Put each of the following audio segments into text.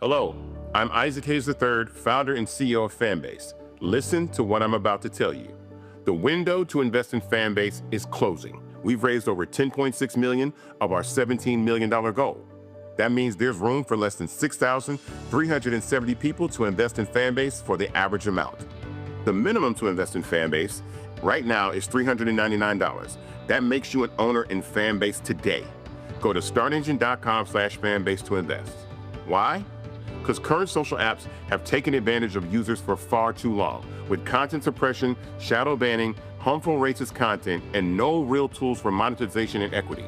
Hello, I'm Isaac Hayes III, founder and CEO of Fanbase. Listen to what I'm about to tell you. The window to invest in Fanbase is closing. We've raised over $10.6 million of our $17 million goal. That means there's room for less than 6,370 people to invest in Fanbase for the average amount. The minimum to invest in Fanbase right now is $399. That makes you an owner in Fanbase today. Go to startengine.com/fanbase to invest. Why? Because current social apps have taken advantage of users for far too long, with content suppression, shadow banning, harmful racist content, and no real tools for monetization and equity.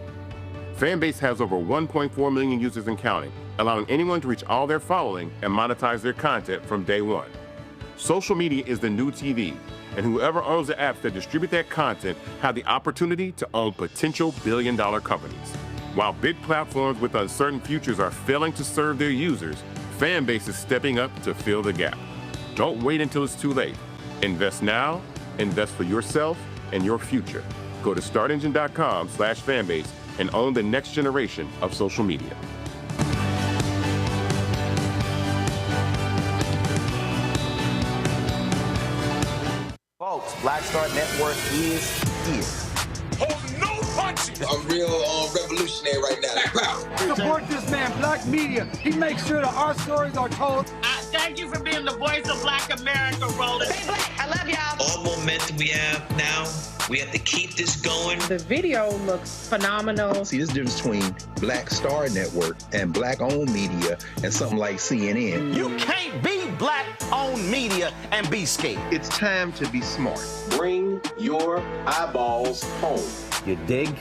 Fanbase has over 1.4 million users and counting, allowing anyone to reach all their following and monetize their content from day one. Social media is the new TV, and whoever owns the apps that distribute that content have the opportunity to own potential billion-dollar companies. While big platforms with uncertain futures are failing to serve their users, Fanbase is stepping up to fill the gap. Don't wait until it's too late. Invest now, invest for yourself and your future. Go to startengine.com/fanbase and own the next generation of social media. Folks, Black Star Network is here. Hold no punches. I'm real revolutionary right now. Support this man, Black Media. He makes sure that our stories are told. Thank you for being the voice of Black America, Roland. Stay black. I love y'all. All momentum we have now, we have to keep this going. The video looks phenomenal. See, there's a difference between Black Star Network and Black-owned media and something like CNN. You can't be Black-owned media and be scared. It's time to be smart. Bring your eyeballs home. You dig?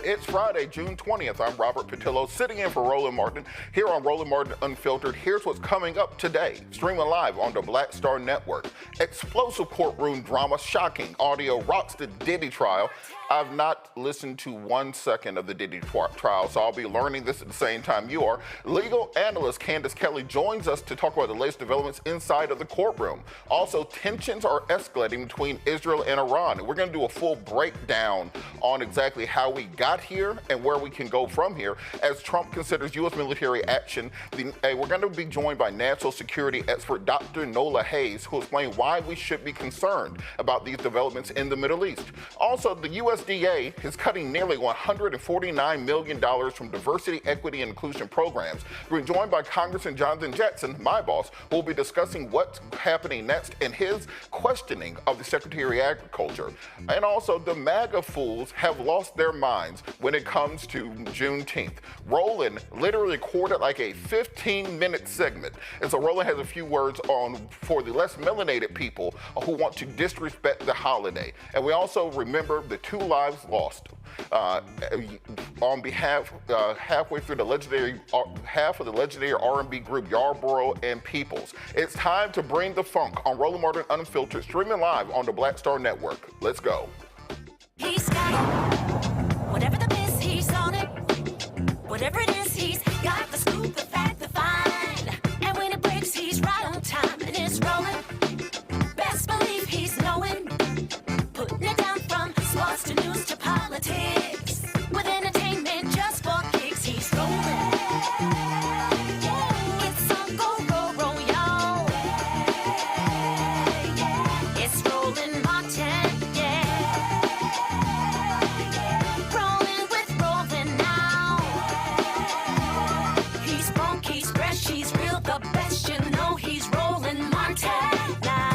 It's Friday, June 20th. I'm Robert Patillo, sitting in for Roland Martin here on Roland Martin Unfiltered. Here's what's coming up today. Streaming live on the Black Star Network. Explosive courtroom drama, shocking audio rocks the Diddy trial. I've not listened to 1 second of the Diddy trial, so I'll be learning this at the same time you are. Legal analyst Candace Kelley joins us to talk about the latest developments inside of the courtroom. Also, tensions are escalating between Israel and Iran. We're going to do a full breakdown on exactly how we got here and where we can go from here as Trump considers U.S. military action. We're going to be joined by national security expert Dr. Nola Haynes, who will explain why we should be concerned about these developments in the Middle East. Also, the USDA is cutting nearly $149 million from diversity, equity, and inclusion programs. We're joined by Congressman Jackson, my boss, who will be discussing what's happening next and his questioning of the Secretary of Agriculture. And also, the MAGA fools have lost their minds when it comes to Juneteenth. Roland literally recorded like a 15-minute segment. And so Roland has a few words for the less melanated people who want to disrespect the holiday. And we also remember the 2 lives lost on behalf halfway through the legendary half of the legendary R&B group Yarborough and Peoples. It's time to bring the funk on Roland Martin Unfiltered, streaming live on the Black Star Network. Let's go. He's got it. Whatever the miss, he's on it. Whatever it is, he's got the scoop, the fact, the find. And when it breaks, he's right on time and it's rolling. Best believe he's knowing. Putting it down from sports to news to politics. With entertainment just for kicks, he's rolling. It's on go, y'all. It's Roland Martin, rolling with Roland now. He's funky, he's fresh, he's real, the best, you know he's Roland Martin now.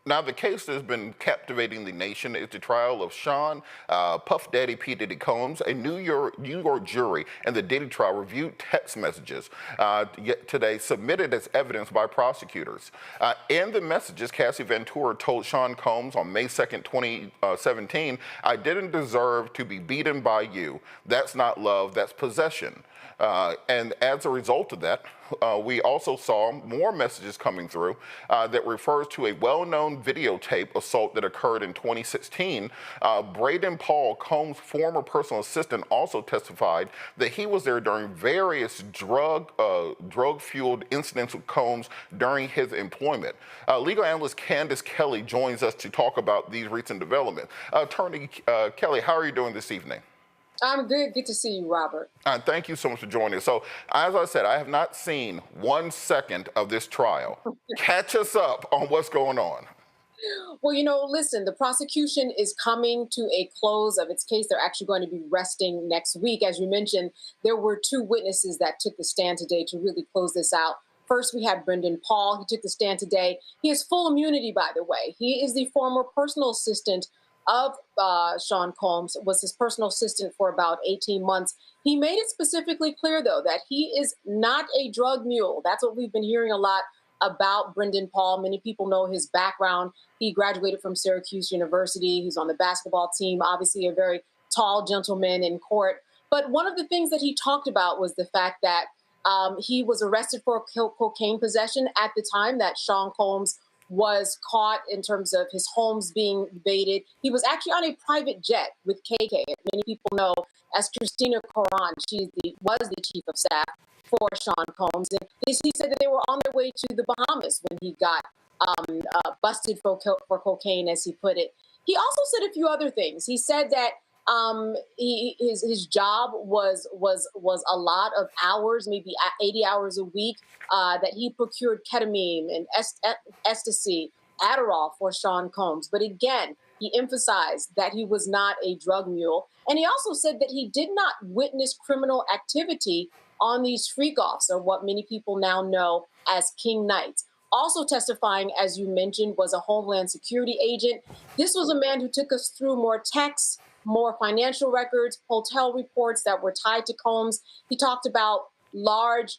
Now, the case that has been captivating the nation is the trial of Sean Puff Daddy P. Diddy Combs. A New York jury in the Diddy trial reviewed text messages today submitted as evidence by prosecutors. In the messages, Cassie Ventura told Sean Combs on May 2nd, 2017, "I didn't deserve to be beaten by you. That's not love, that's possession." And as a result of that, we also saw more messages coming through that refers to a well-known videotape assault that occurred in 2016. Braden Paul, Combs' former personal assistant, also testified that he was there during various drug-fueled incidents with Combs during his employment. Legal analyst Candace Kelley joins us to talk about these recent developments. Attorney Kelley, how are you doing this evening? I'm good. Good to see you, Robert. Thank you so much for joining us. So, as I said, I have not seen 1 second of this trial. Catch us up on what's going on. Well, listen, the prosecution is coming to a close of its case. They're actually going to be resting next week. As you mentioned, there were 2 witnesses that took the stand today to really close this out. First, we had Brendan Paul. He took the stand today. He has full immunity, by the way. He is the former personal assistant of Sean Combs, was his personal assistant for about 18 months. He made it specifically clear, though, that he is not a drug mule. That's what we've been hearing a lot about Brendan Paul. Many people know his background. He graduated from Syracuse University. He's on the basketball team, obviously a very tall gentleman in court. But one of the things that he talked about was the fact that he was arrested for cocaine possession at the time that Sean Combs was caught in terms of his homes being invaded. He was actually on a private jet with KK. Many people know as Christina Coran. She was the chief of staff for Sean Combs. And he said that they were on their way to the Bahamas when he got busted for cocaine, as he put it. He also said a few other things. He said that his job was a lot of hours, maybe 80 hours a week, that he procured ketamine and ecstasy, Adderall for Sean Combs. But again, he emphasized that he was not a drug mule. And he also said that he did not witness criminal activity on these freak-offs, or what many people now know as King Nights. Also testifying, as you mentioned, was a Homeland Security agent. This was a man who took us through more texts, more financial records, hotel reports that were tied to Combs. He talked about large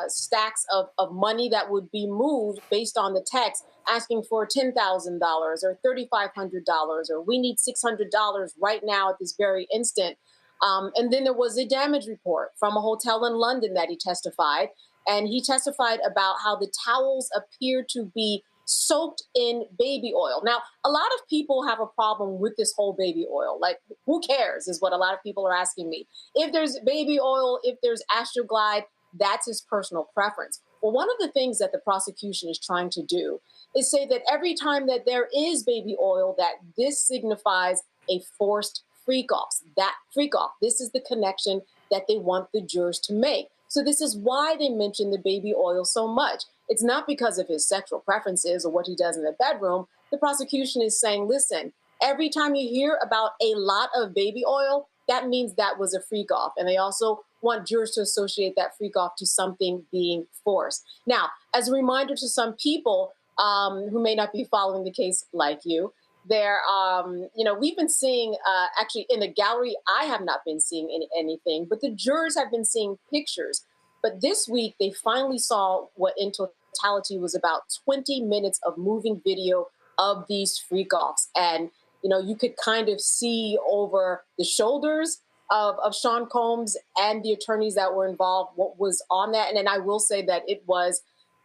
stacks of money that would be moved based on the text, asking for $10,000 or $3,500, or we need $600 right now at this very instant. And then there was a damage report from a hotel in London that he testified. And he testified about how the towels appeared to be soaked in baby oil. Now, a lot of people have a problem with this whole baby oil. Like, who cares is what a lot of people are asking me. If there's baby oil, if there's Astroglide, that's his personal preference. Well, one of the things that the prosecution is trying to do is say that every time that there is baby oil, that this signifies a forced freak-off. That freak-off, this is the connection that they want the jurors to make. So this is why they mention the baby oil so much. It's not because of his sexual preferences or what he does in the bedroom. The prosecution is saying, listen, every time you hear about a lot of baby oil, that means that was a freak-off. And they also want jurors to associate that freak-off to something being forced. Now, as a reminder to some people who may not be following the case like you, we've been seeing, actually in the gallery, I have not been seeing anything, but the jurors have been seeing pictures. But this week, they finally saw what in totality was about 20 minutes of moving video of these freak-offs. And, you could kind of see over the shoulders of Sean Combs and the attorneys that were involved what was on that. And then I will say that it was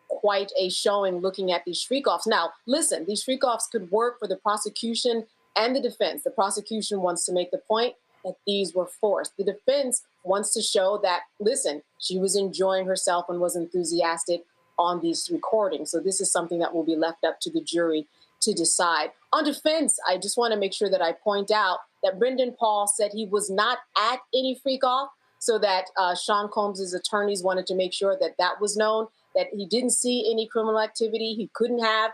quite a showing looking at these freak-offs. Now, listen, these freak-offs could work for the prosecution and the defense. The prosecution wants to make the point that these were forced. The defense wants to show that, listen, she was enjoying herself and was enthusiastic on these recordings. So this is something that will be left up to the jury to decide. On defense, I just want to make sure that I point out that Brendan Paul said he was not at any freak-off, so that Sean Combs' attorneys wanted to make sure that that was known, that he didn't see any criminal activity. He couldn't have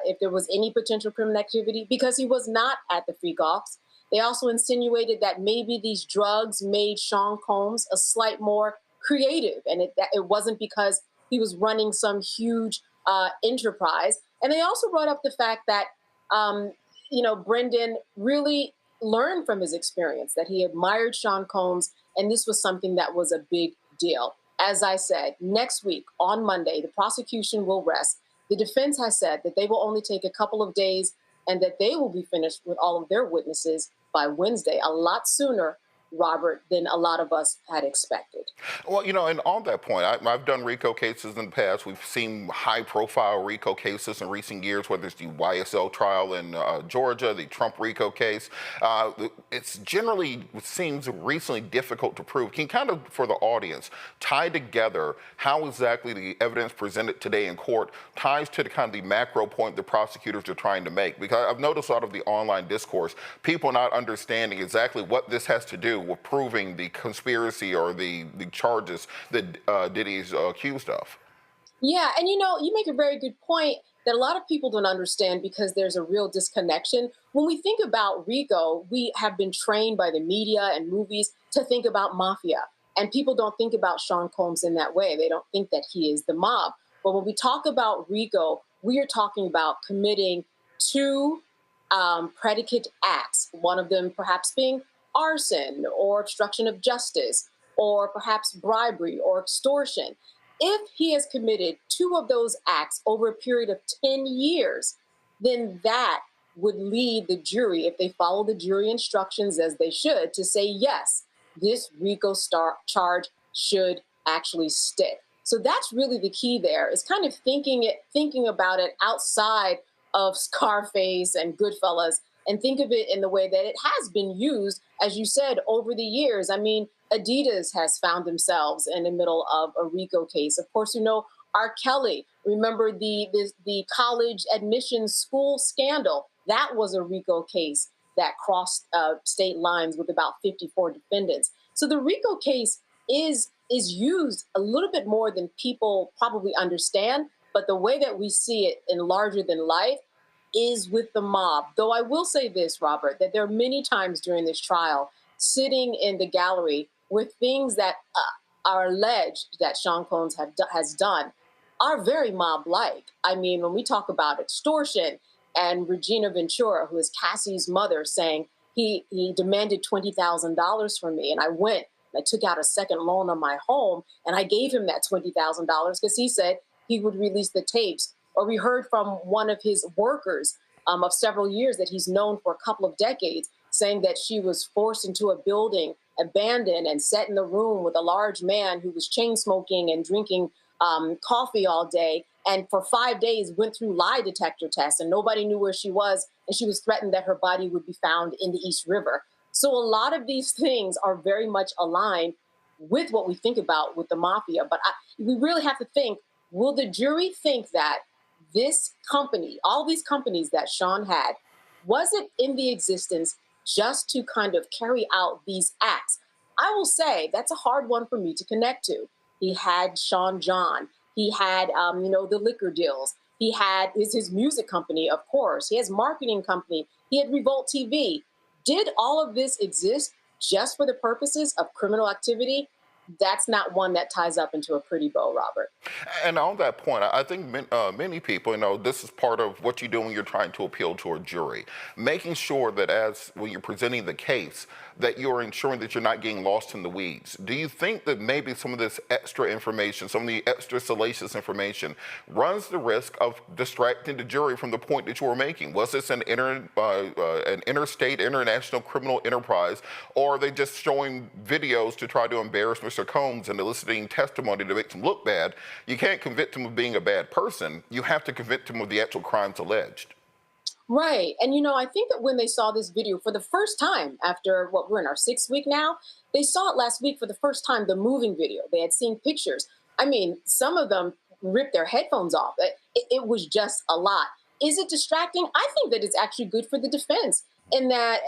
if there was any potential criminal activity because he was not at the freak-offs. They also insinuated that maybe these drugs made Sean Combs a slight more creative, and it wasn't because he was running some huge enterprise. And they also brought up the fact that, Brendan really learned from his experience, that he admired Sean Combs, and this was something that was a big deal. As I said, next week on Monday, the prosecution will rest. The defense has said that they will only take a couple of days and that they will be finished with all of their witnesses by Wednesday, a lot sooner, Robert, than a lot of us had expected. Well, and on that point, I've done RICO cases in the past. We've seen high-profile RICO cases in recent years, whether it's the YSL trial in Georgia, the Trump RICO case. It's generally seems recently difficult to prove. Can you kind of, for the audience, tie together how exactly the evidence presented today in court ties to the kind of the macro point the prosecutors are trying to make? Because I've noticed a lot of the online discourse, people not understanding exactly what this has to do with proving the conspiracy or the charges that Diddy's accused of. Yeah, and you make a very good point that a lot of people don't understand because there's a real disconnection. When we think about RICO, we have been trained by the media and movies to think about mafia. And people don't think about Sean Combs in that way. They don't think that he is the mob. But when we talk about RICO, we are talking about committing two predicate acts, one of them perhaps being arson or obstruction of justice, or perhaps bribery or extortion. If he has committed two of those acts over a period of 10 years, then that would lead the jury, if they follow the jury instructions as they should, to say, yes, this RICO charge should actually stick. So that's really the key there, is kind of thinking about it outside of Scarface and Goodfellas, and think of it in the way that it has been used, as you said, over the years. I mean, Adidas has found themselves in the middle of a RICO case. Of course, R. Kelly. Remember the college admissions school scandal? That was a RICO case that crossed state lines with about 54 defendants. So the RICO case is used a little bit more than people probably understand, but the way that we see it in larger than life is with the mob. Though I will say this, Robert, that there are many times during this trial sitting in the gallery where things that are alleged that Sean Combs has done are very mob-like. I mean, when we talk about extortion and Regina Ventura, who is Cassie's mother, saying he demanded $20,000 from me, and I went. I took out a second loan on my home, and I gave him that $20,000 because he said he would release the tapes. Or we heard from one of his workers of several years that he's known for a couple of decades, saying that she was forced into a building, abandoned, and set in the room with a large man who was chain smoking and drinking coffee all day. And for 5 days went through lie detector tests, and nobody knew where she was. And she was threatened that her body would be found in the East River. So a lot of these things are very much aligned with what we think about with the mafia. But we really have to think, will the jury think that this company, all these companies that Sean had, was it in the existence just to kind of carry out these acts? I will say that's a hard one for me to connect to. He had Sean John. He had, the liquor deals. He had his music company, of course. He has marketing company. He had Revolt TV. Did all of this exist just for the purposes of criminal activity? That's not one that ties up into a pretty bow, Robert. And on that point, I think many people, this is part of what you do when you're trying to appeal to a jury, making sure that when you're presenting the case, that you're ensuring that you're not getting lost in the weeds. Do you think that maybe some of this extra information, some of the extra salacious information, runs the risk of distracting the jury from the point that you were making? Was this an interstate, international criminal enterprise, or are they just showing videos to try to embarrass Mr. Combs and eliciting testimony to make him look bad? You can't convict him of being a bad person. You have to convict him of the actual crimes alleged. Right. And, I think that when they saw this video for the first time after we're in our 6th week now, they saw it last week for the first time, the moving video. They had seen pictures. I mean, some of them ripped their headphones off. It was just a lot. Is it distracting? I think that it's actually good for the defense in that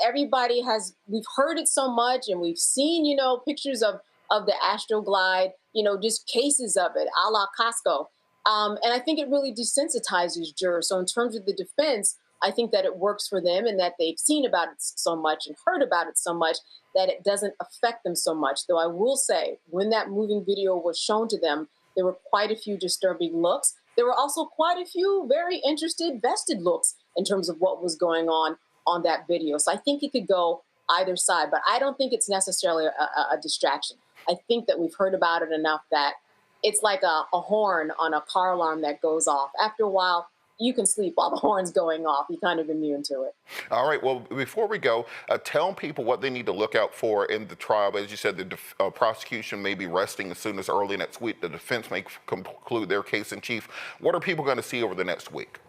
we've heard it so much and we've seen, pictures of the Astroglide, just cases of it, a la Costco. And I think it really desensitizes jurors. So in terms of the defense, I think that it works for them and that they've seen about it so much and heard about it so much that it doesn't affect them so much. Though I will say, when that moving video was shown to them, there were quite a few disturbing looks. There were also quite a few very interested, vested looks in terms of what was going on that video. So I think it could go either side, but I don't think it's necessarily a distraction. I think that we've heard about it enough that it's like a horn on a car alarm that goes off. After a while, you can sleep while the horn's going off. You're kind of immune to it. All right. Well, before we go, tell people what they need to look out for in the trial. As you said, the prosecution may be resting as soon as early next week. The defense may conclude their case in chief. What are people going to see over the next week?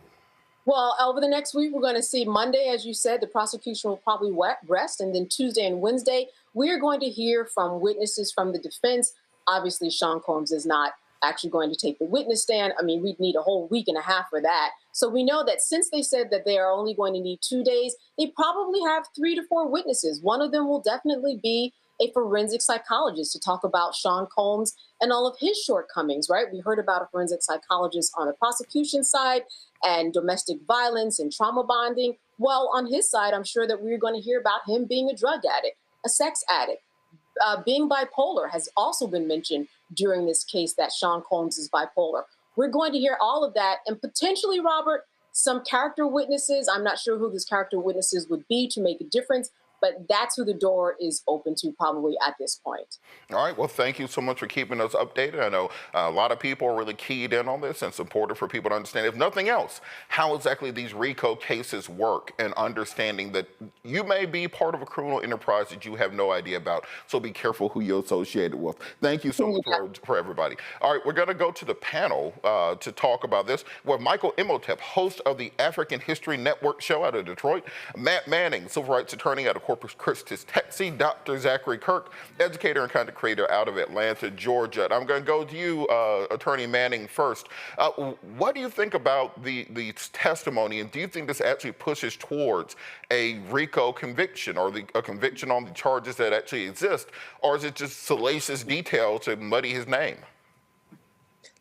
Well, over the next week, we're going to see Monday, as you said, the prosecution will probably rest. And then Tuesday and Wednesday, we are going to hear from witnesses from the defense. Obviously, Sean Combs is not actually going to take the witness stand. I mean, we'd need a whole week and a half for that. So we know that since they said that they are only going to need 2 days, they probably have 3 to 4 witnesses. One of them will definitely be a forensic psychologist to talk about Sean Combs and all of his shortcomings, right? We heard about a forensic psychologist on the prosecution side and domestic violence and trauma bonding. Well, on his side, I'm sure that we're going to hear about him being a drug addict, a sex addict. Being bipolar has also been mentioned during this case, that Sean Combs is bipolar. We're going to hear all of that and potentially, Robert, some character witnesses. I'm not sure who these character witnesses would be to make a difference, but that's who the door is open to probably at this point. All right. Well, thank you so much for keeping us updated. I know a lot of people are really keyed in on this and supportive for people to understand, if nothing else, how exactly these RICO cases work and understanding that you may be part of a criminal enterprise that you have no idea about. So be careful who you're associated with. Thank you so much for everybody. All right. We're going to go to the panel to talk about this with Michael Imhotep, host of the African History Network show out of Detroit, Matt Manning, civil rights attorney out of Corpus Christi, Texas, Dr. Zachary Kirk, educator and content creator out of Atlanta, Georgia. And I'm going to go to you, Attorney Manning, first. What do you think about the testimony, and do you think this actually pushes towards a RICO conviction or a conviction on the charges that actually exist, or is it just salacious detail to muddy his name?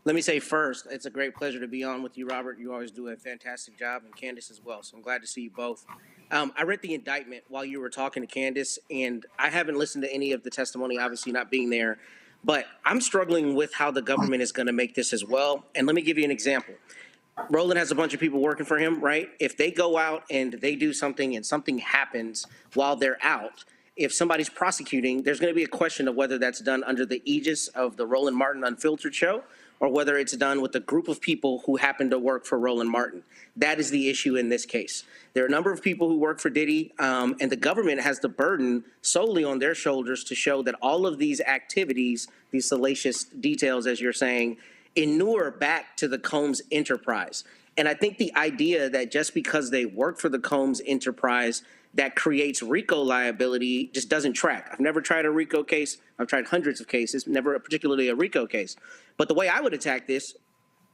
Let me say first, it's a great pleasure to be on with you, Robert. You always do a fantastic job, and Candace as well, so I'm glad to see you both. I read the indictment while you were talking to Candace, and I haven't listened to any of the testimony, obviously not being there, but I'm struggling with how the government is going to make this as well. And let me give you an example. Roland has a bunch of people working for him, right? If they go out and they do something and something happens while they're out, if somebody's prosecuting, there's going to be a question of whether that's done under the aegis of the Roland Martin Unfiltered show or whether it's done with a group of people who happen to work for Roland Martin. That is the issue in this case. There are a number of people who work for Diddy, and the government has the burden solely on their shoulders to show that all of these activities, these salacious details, as you're saying, inure back to the Combs enterprise. And I think the idea that just because they work for the Combs enterprise, that creates RICO liability just doesn't track. I've never tried a RICO case. I've tried hundreds of cases, never particularly a RICO case. But the way I would attack this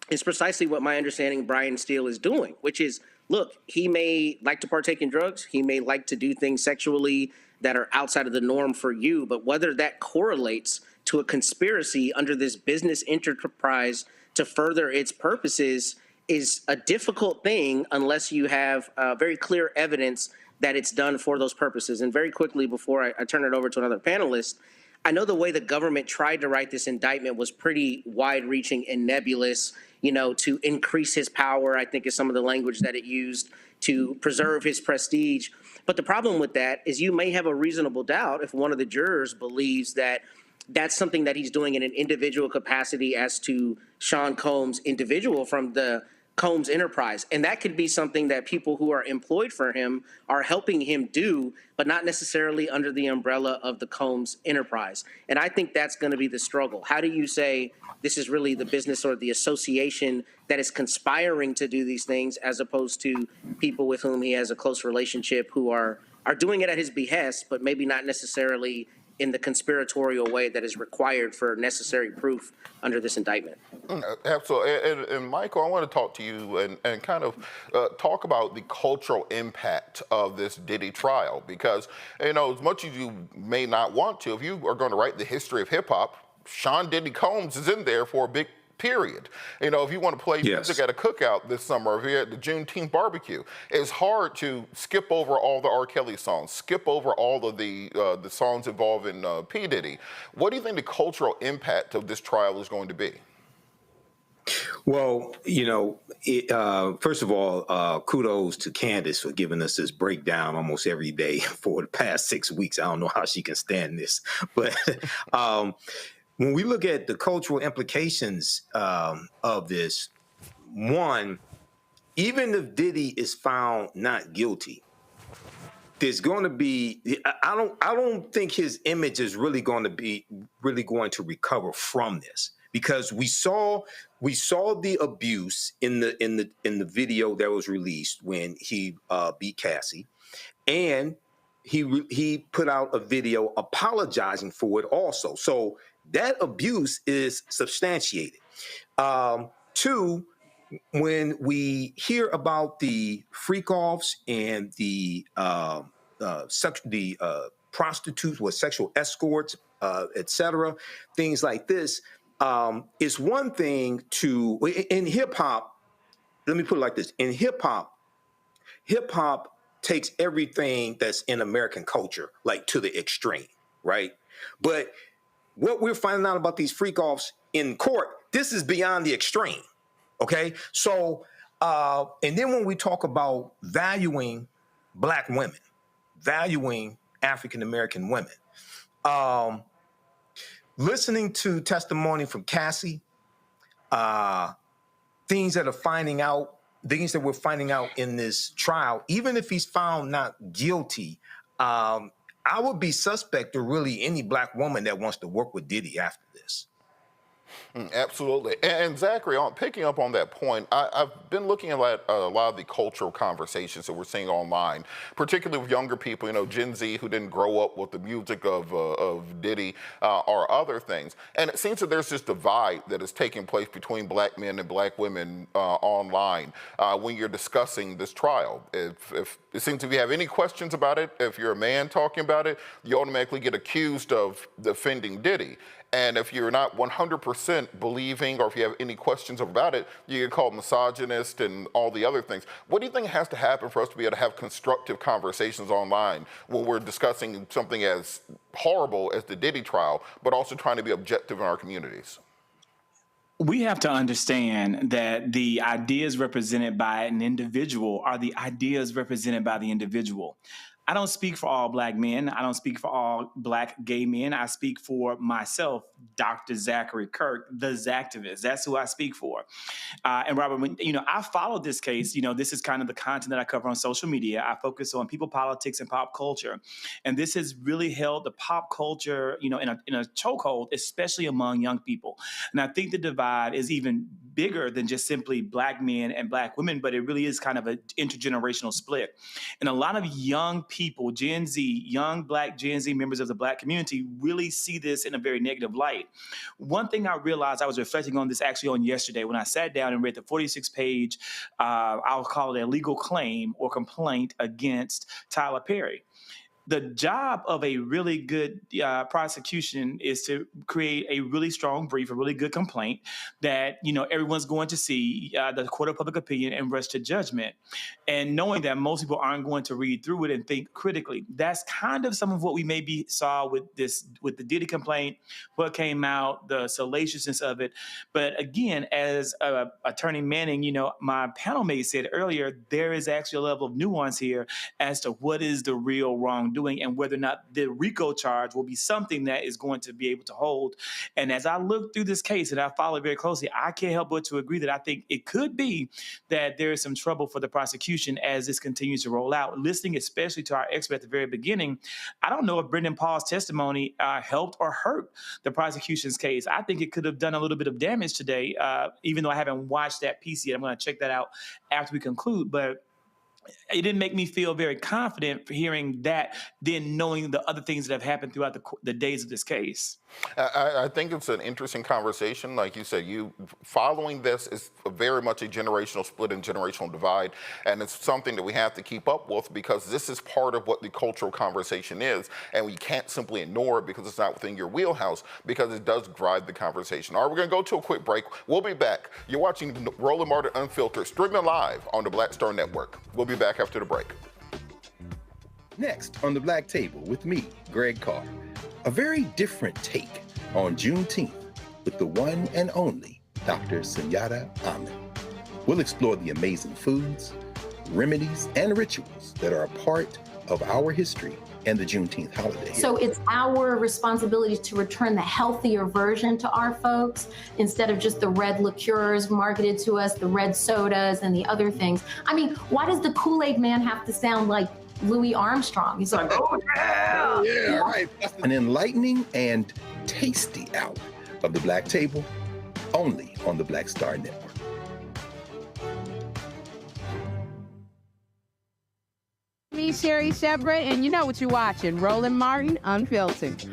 is precisely what my understanding Brian Steele is doing, which is, look, he may like to partake in drugs. He may like to do things sexually that are outside of the norm for you, but whether that correlates to a conspiracy under this business enterprise to further its purposes is a difficult thing unless you have very clear evidence that it's done for those purposes. And very quickly, before I turn it over to another panelist, I know the way the government tried to write this indictment was pretty wide-reaching and nebulous, you know, to increase his power, I think is some of the language that it used, to preserve his prestige. But the problem with that is you may have a reasonable doubt if one of the jurors believes that that's something that he's doing in an individual capacity as to Sean Combs, individual from the Combs enterprise. And that could be something that people who are employed for him are helping him do, but not necessarily under the umbrella of the Combs enterprise. And I think that's going to be the struggle. How do you say this is really the business or the association that is conspiring to do these things as opposed to people with whom he has a close relationship who are doing it at his behest, but maybe not necessarily in the conspiratorial way that is required for necessary proof under this indictment? Absolutely. And Michael, I want to talk to you and kind of talk about the cultural impact of this Diddy trial, because, you know, as much as you may not want to, if you are going to write the history of hip hop, Sean Diddy Combs is in there for a big period. You know, if you want to play music at a cookout this summer, if you're at the Juneteenth barbecue, it's hard to skip over all the R. Kelly songs, skip over all of the songs involving P. Diddy. What do you think the cultural impact of this trial is going to be? Well, you know, first of all, kudos to Candace for giving us this breakdown almost every day for the past 6 weeks. I don't know how she can stand this, but when we look at the cultural implications of this, one, even if Diddy is found not guilty, there's going to be, I don't think his image is really going to recover from this, because we saw the abuse in the video that was released when he beat Cassie, and he put out a video apologizing for it also. So that abuse is substantiated. Two, when we hear about the freak-offs and the prostitutes with sexual escorts, etc., things like this, it's one thing to, in hip-hop, let me put it like this. In hip-hop takes everything that's in American culture, like, to the extreme, right? But what we're finding out about these freak-offs in court, this is beyond the extreme, okay? So, and then when we talk about valuing Black women, valuing African-American women, listening to testimony from Cassie, things that we're finding out in this trial, even if he's found not guilty, I would be suspect to really any Black woman that wants to work with Diddy after this. Absolutely. And Zachary, picking up on that point, I've been looking at a lot of the cultural conversations that we're seeing online, particularly with younger people, you know, Gen Z who didn't grow up with the music of Diddy or other things. And it seems that there's this divide that is taking place between Black men and Black women online when you're discussing this trial. If it seems if you have any questions about it, if you're a man talking about it, you automatically get accused of defending Diddy. And if you're not 100% believing, or if you have any questions about it, you get called misogynist and all the other things. What do you think has to happen for us to be able to have constructive conversations online when we're discussing something as horrible as the Diddy trial, but also trying to be objective in our communities? We have to understand that the ideas represented by an individual are the ideas represented by the individual. I don't speak for all Black men. I don't speak for all Black gay men. I speak for myself, Dr. Zachary Kirk, the Zactivist. That's who I speak for. And Robert, when, I followed this case. This is kind of the content that I cover on social media. I focus on people, politics, and pop culture. And this has really held the pop culture, in a chokehold, especially among young people. And I think the divide is even bigger than just simply Black men and Black women, but it really is kind of an intergenerational split. And a lot of young people, Gen Z, young Black Gen Z members of the Black community really see this in a very negative light. One thing I realized, I was reflecting on this actually on yesterday when I sat down and read the 46-page, I'll call it a legal claim or complaint against Tyler Perry. The job of a really good prosecution is to create a really strong brief, a really good complaint that, everyone's going to see the court of public opinion and rush to judgment. And knowing that most people aren't going to read through it and think critically. That's kind of some of what we maybe saw with the Diddy complaint, what came out, the salaciousness of it. But again, as Attorney Manning, my panel mate said earlier, there is actually a level of nuance here as to what is the real wrongdoing and whether or not the RICO charge will be something that is going to be able to hold. And as I look through this case and I follow it very closely, I can't help but to agree that I think it could be that there is some trouble for the prosecution as this continues to roll out. Listening especially to our expert at the very beginning, I don't know if Brendan Paul's testimony helped or hurt the prosecution's case. I think it could have done a little bit of damage today, even though I haven't watched that piece yet. I'm going to check that out after we conclude. But it didn't make me feel very confident for hearing that, then knowing the other things that have happened throughout the days of this case. I think it's an interesting conversation. Like you said, following this is very much a generational split and generational divide, and it's something that we have to keep up with because this is part of what the cultural conversation is, and we can't simply ignore it because it's not within your wheelhouse, because it does drive the conversation. All right, we're going to go to a quick break. We'll be back. You're watching Roland Martin Unfiltered, streaming live on the Black Star Network. We'll be back after the break. Next on the Black Table with me, Greg Carr. A very different take on Juneteenth with the one and only Dr. Sunyata Ahmed. We'll explore the amazing foods, remedies, and rituals that are a part of our history and the Juneteenth holiday. So it's our responsibility to return the healthier version to our folks instead of just the red liqueurs marketed to us, the red sodas and the other things. I mean, why does the Kool-Aid man have to sound like Louis Armstrong? He's like, oh yeah! Yeah, all right. An enlightening and tasty hour of the Black Table, only on the Black Star Network. Me, Sherry Shepard, and you know what you're watching, Roland Martin Unfiltered.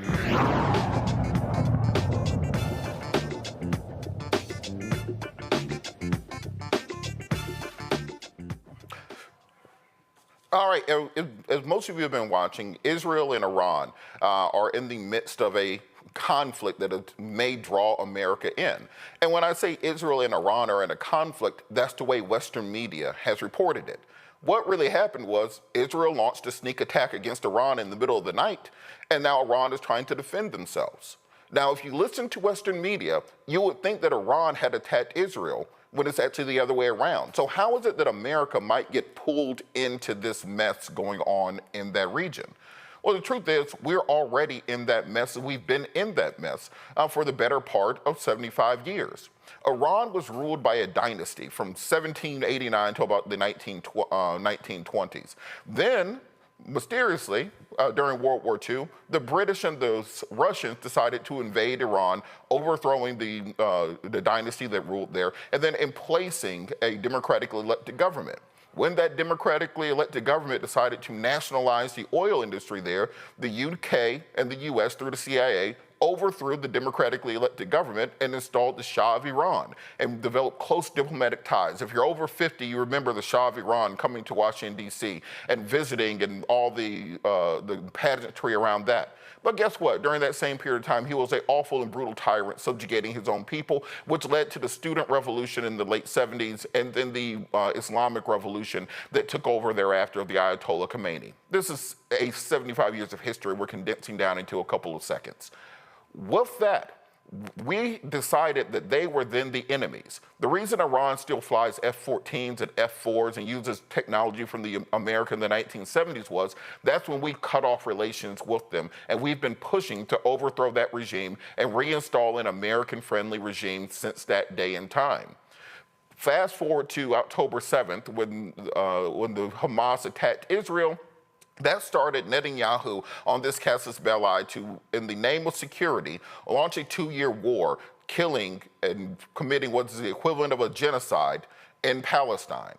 All right, as most of you have been watching, Israel and Iran are in the midst of a conflict that may draw America in. And when I say Israel and Iran are in a conflict, that's the way Western media has reported it. What really happened was Israel launched a sneak attack against Iran in the middle of the night, and now Iran is trying to defend themselves. Now, if you listen to Western media, you would think that Iran had attacked Israel, when it's actually the other way around. So how is it that America might get pulled into this mess going on in that region? Well, the truth is, we're already in that mess, and we've been in that mess for the better part of 75 years. Iran was ruled by a dynasty from 1789 to about the 1920s. Then, mysteriously, during World War II, the British and the Russians decided to invade Iran, overthrowing the dynasty that ruled there, and then emplacing a democratically elected government. When that democratically elected government decided to nationalize the oil industry there, the UK and the US, through the CIA, overthrew the democratically elected government and installed the Shah of Iran and developed close diplomatic ties. If you're over 50, you remember the Shah of Iran coming to Washington, D.C. and visiting and all the pageantry around that. But guess what? During that same period of time, he was an awful and brutal tyrant, subjugating his own people, which led to the student revolution in the late 70s and then the Islamic revolution that took over thereafter of the Ayatollah Khomeini. This is 75 years of history we're condensing down into a couple of seconds. With that, we decided that they were then the enemies. The reason Iran still flies F-14s and F-4s and uses technology from the America in the 1970s was that's when we cut off relations with them, and we've been pushing to overthrow that regime and reinstall an American-friendly regime since that day and time. Fast forward to October 7th when the Hamas attacked Israel. That started Netanyahu on this casus belli to, in the name of security, launch a 2-year war, killing and committing what is the equivalent of a genocide in Palestine.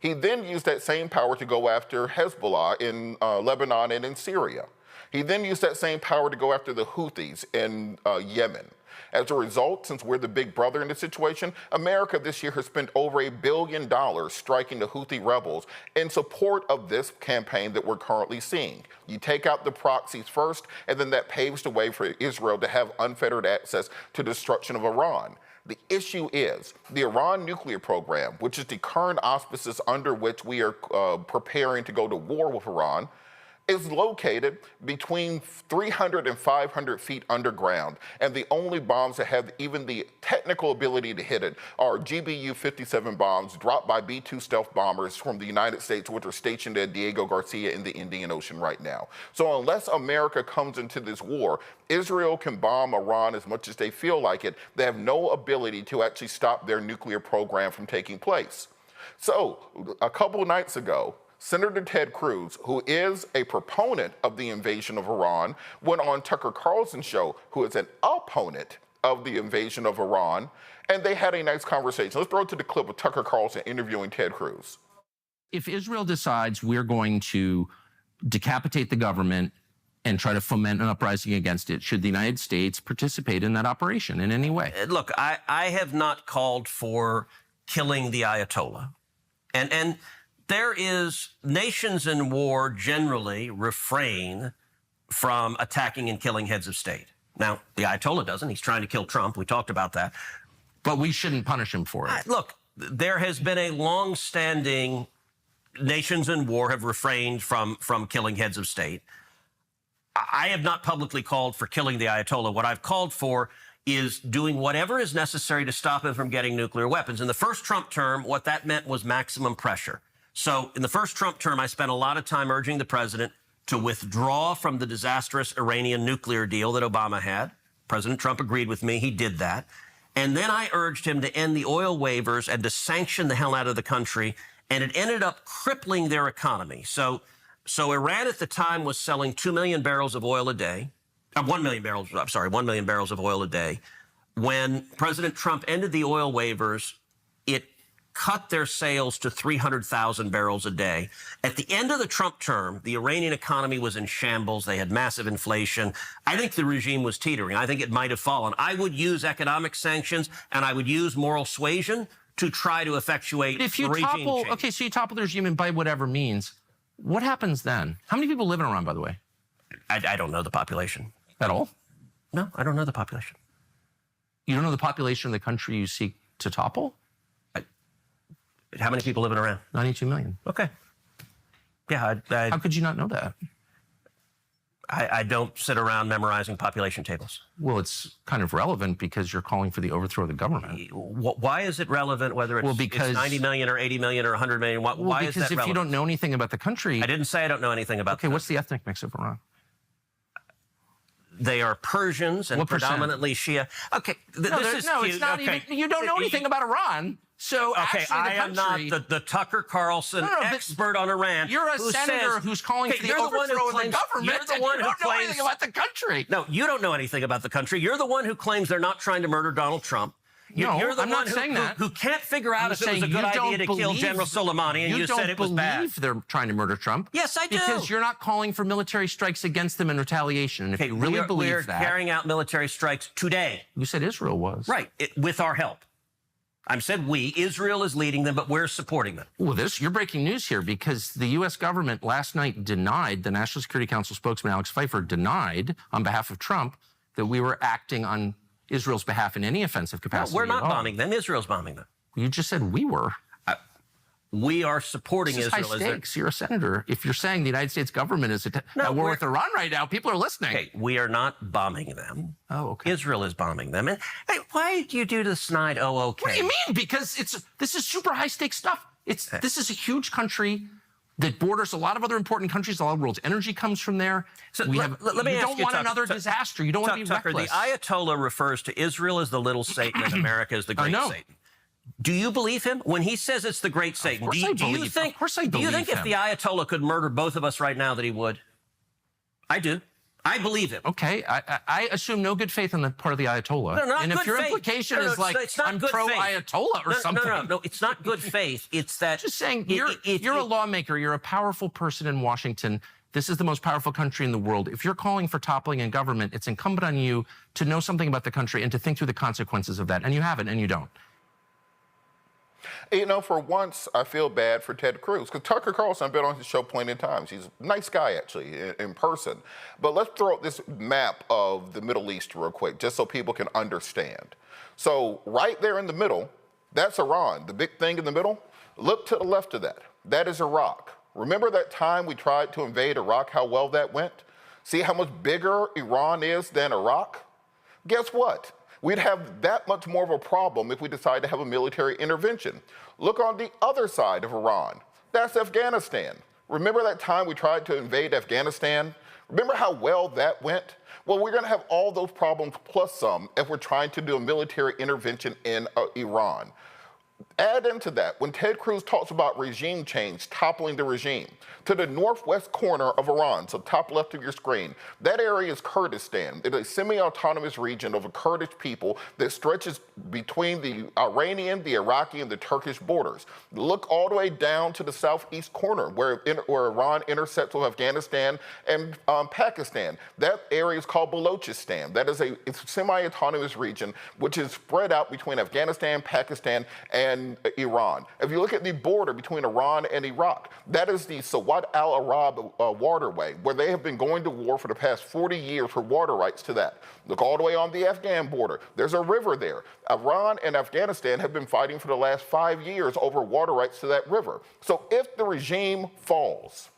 He then used that same power to go after Hezbollah in Lebanon and in Syria. He then used that same power to go after the Houthis in Yemen. As a result, since we're the big brother in this situation, America this year has spent over $1 billion striking the Houthi rebels in support of this campaign that we're currently seeing. You take out the proxies first, and then that paves the way for Israel to have unfettered access to destruction of Iran. The issue is the Iran nuclear program, which is the current auspices under which we are preparing to go to war with Iran, is located between 300 and 500 feet underground, and the only bombs that have even the technical ability to hit it are GBU-57 bombs dropped by B-2 stealth bombers from the United States, which are stationed at Diego Garcia in the Indian Ocean right now. So unless America comes into this war, Israel can bomb Iran as much as they feel like it. They have no ability to actually stop their nuclear program from taking place. So a couple of nights ago, Senator Ted Cruz, who is a proponent of the invasion of Iran, went on Tucker Carlson's show, who is an opponent of the invasion of Iran, and they had a nice conversation. Let's throw it to the clip of Tucker Carlson interviewing Ted Cruz. If Israel decides we're going to decapitate the government and try to foment an uprising against it, should the United States participate in that operation in any way? Look, I have not called for killing the Ayatollah. And there is, nations in war generally refrain from attacking and killing heads of state. Now, the Ayatollah doesn't. He's trying to kill Trump. We talked about that. But we shouldn't punish him for it. Look, there has been a long-standing, nations in war have refrained from killing heads of state. I have not publicly called for killing the Ayatollah. What I've called for is doing whatever is necessary to stop him from getting nuclear weapons. In the first Trump term, what that meant was maximum pressure. So in the first Trump term, I spent a lot of time urging the president to withdraw from the disastrous Iranian nuclear deal that Obama had. President Trump agreed with me. He did that. And then I urged him to end the oil waivers and to sanction the hell out of the country. And it ended up crippling their economy. So Iran at the time was selling 2 million barrels of oil a day. 1 million barrels, I'm sorry, 1 million barrels of oil a day. When President Trump ended the oil waivers, it cut their sales to 300,000 barrels a day. At the end of the Trump term, the Iranian economy was in shambles. They had massive inflation. I think the regime was teetering. I think it might have fallen. I would use economic sanctions and I would use moral suasion to try to effectuate if you regime topple, change. okay, so you topple the regime and by whatever means, what happens then? How many people live in Iran, by the way? I don't know the population. At all? No, I don't know the population. You don't know the population of the country you seek to topple? How many people live in Iran? 92 million. Okay. Yeah. How could you not know that? I don't sit around memorizing population tables. Well, it's kind of relevant because you're calling for the overthrow of the government. Why is it relevant whether it's, it's 90 million or 80 million or 100 million? Why is that relevant? Because if you don't know anything about the country... I didn't say I don't know anything about Okay, what's the ethnic mix of Iran? They are Persians and predominantly Shia. Okay, this is cute. It's not even... You don't know anything about Iran. So okay, actually, I am not the Tucker Carlson expert on Iran. You're a senator who's calling for the overthrow of the government. You're the one who don't know anything about the country. No, you don't know anything about the country. You're the one who claims they're not trying to murder Donald Trump. You're the one who can't figure out if it was a good idea to kill General Soleimani, and you said it was bad. You don't believe they're trying to murder Trump. Yes, I do. Because you're not calling for military strikes against them in retaliation. And if you really believe we're that... carrying out military strikes today. You said Israel was. Right, with our help. I said we. Israel is leading them, but we're supporting them. Well, you're breaking news here because the U.S. government last night denied, the National Security Council spokesman Alex Pfeiffer denied on behalf of Trump that we were acting on Israel's behalf in any offensive capacity. No, we're not bombing them. Israel's bombing them. You just said we were. we are supporting This is high Israel. stakes. You're a senator. If you're saying the United States government is at war with Iran right now, people are listening. Okay, we are not bombing them. Oh, okay. Israel is bombing them. And hey, why do you do the snide, oh, okay? What do you mean? Because this is super high stakes stuff. This is a huge country that borders a lot of other important countries. A lot of the world's energy comes from there. So let me ask you, don't want another disaster. You don't want to be Tucker, reckless. The Ayatollah refers to Israel as the little Satan and America as the great Satan. Do you believe him when he says it's the great Satan? Do you think if the Ayatollah could murder both of us right now that he would? I do. I believe him. Okay, I assume no good faith on the part of the Ayatollah. No, not and good if your faith. implication is like I'm pro-Ayatollah or something. No, it's not good faith. It's that just saying you're a lawmaker. You're a powerful person in Washington. This is the most powerful country in the world. If you're calling for toppling in government, it's incumbent on you to know something about the country and to think through the consequences of that. And you haven't, and you don't. You know, for once, I feel bad for Ted Cruz, because Tucker Carlson, I've been on his show plenty of times. He's a nice guy, actually, in person. But let's throw up this map of the Middle East real quick, just so people can understand. So right there in the middle, that's Iran. The big thing in the middle, look to the left of that. That is Iraq. Remember that time we tried to invade Iraq, how well that went? See how much bigger Iran is than Iraq? Guess what? We'd have that much more of a problem if we decide to have a military intervention. Look on the other side of Iran. That's Afghanistan. Remember that time we tried to invade Afghanistan? Remember how well that went? Well, we're going to have all those problems plus some if we're trying to do a military intervention in Iran. Add into that, when Ted Cruz talks about regime change, toppling the regime, to the northwest corner of Iran, so top left of your screen, that area is Kurdistan. It is a semi-autonomous region of a Kurdish people that stretches between the Iranian, the Iraqi, and the Turkish borders. Look all the way down to the southeast corner where Iran intersects with Afghanistan and Pakistan. That area is called Balochistan. That is a semi-autonomous region which is spread out between Afghanistan, Pakistan, and Iran. If you look at the border between Iran and Iraq, that is the Sawat al-Arab waterway, where they have been going to war for the past 40 years for water rights to that. Look all the way on the Afghan border. There's a river there. Iran and Afghanistan have been fighting for the last 5 years over water rights to that river. So if the regime falls,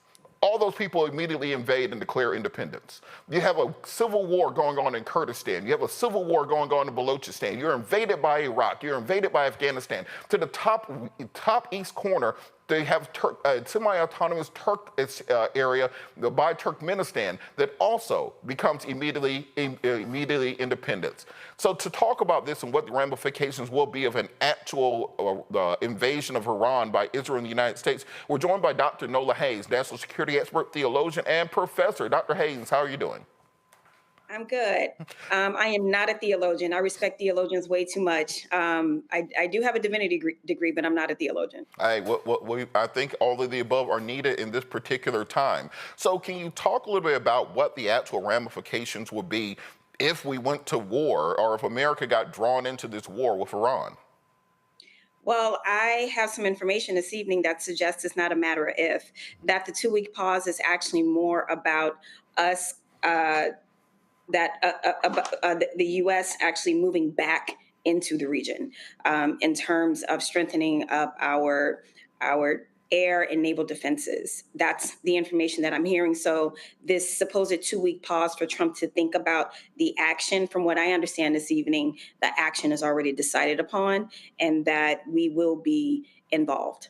all those people immediately invade and declare independence. You have a civil war going on in Kurdistan. You have a civil war going on in Balochistan. You're invaded by Iraq. You're invaded by Afghanistan. To the top east corner, they have a semi-autonomous area by Turkmenistan that also becomes immediately independent. So to talk about this and what the ramifications will be of an actual invasion of Iran by Israel and the United States, we're joined by Dr. Nola Haynes, national security expert, theologian, and professor. Dr. Haynes, how are you doing? I'm good. I am not a theologian. I respect theologians way too much. I do have a divinity degree, but I'm not a theologian. I think all of the above are needed in this particular time. So can you talk a little bit about what the actual ramifications would be if we went to war, or if America got drawn into this war with Iran? Well, I have some information this evening that suggests it's not a matter of if, that the 2-week pause is actually more about us, the U.S. actually moving back into the region in terms of strengthening up our air and naval defenses. That's the information that I'm hearing. So this supposed 2-week pause for Trump to think about the action, from what I understand this evening, the action is already decided upon, and that we will be involved.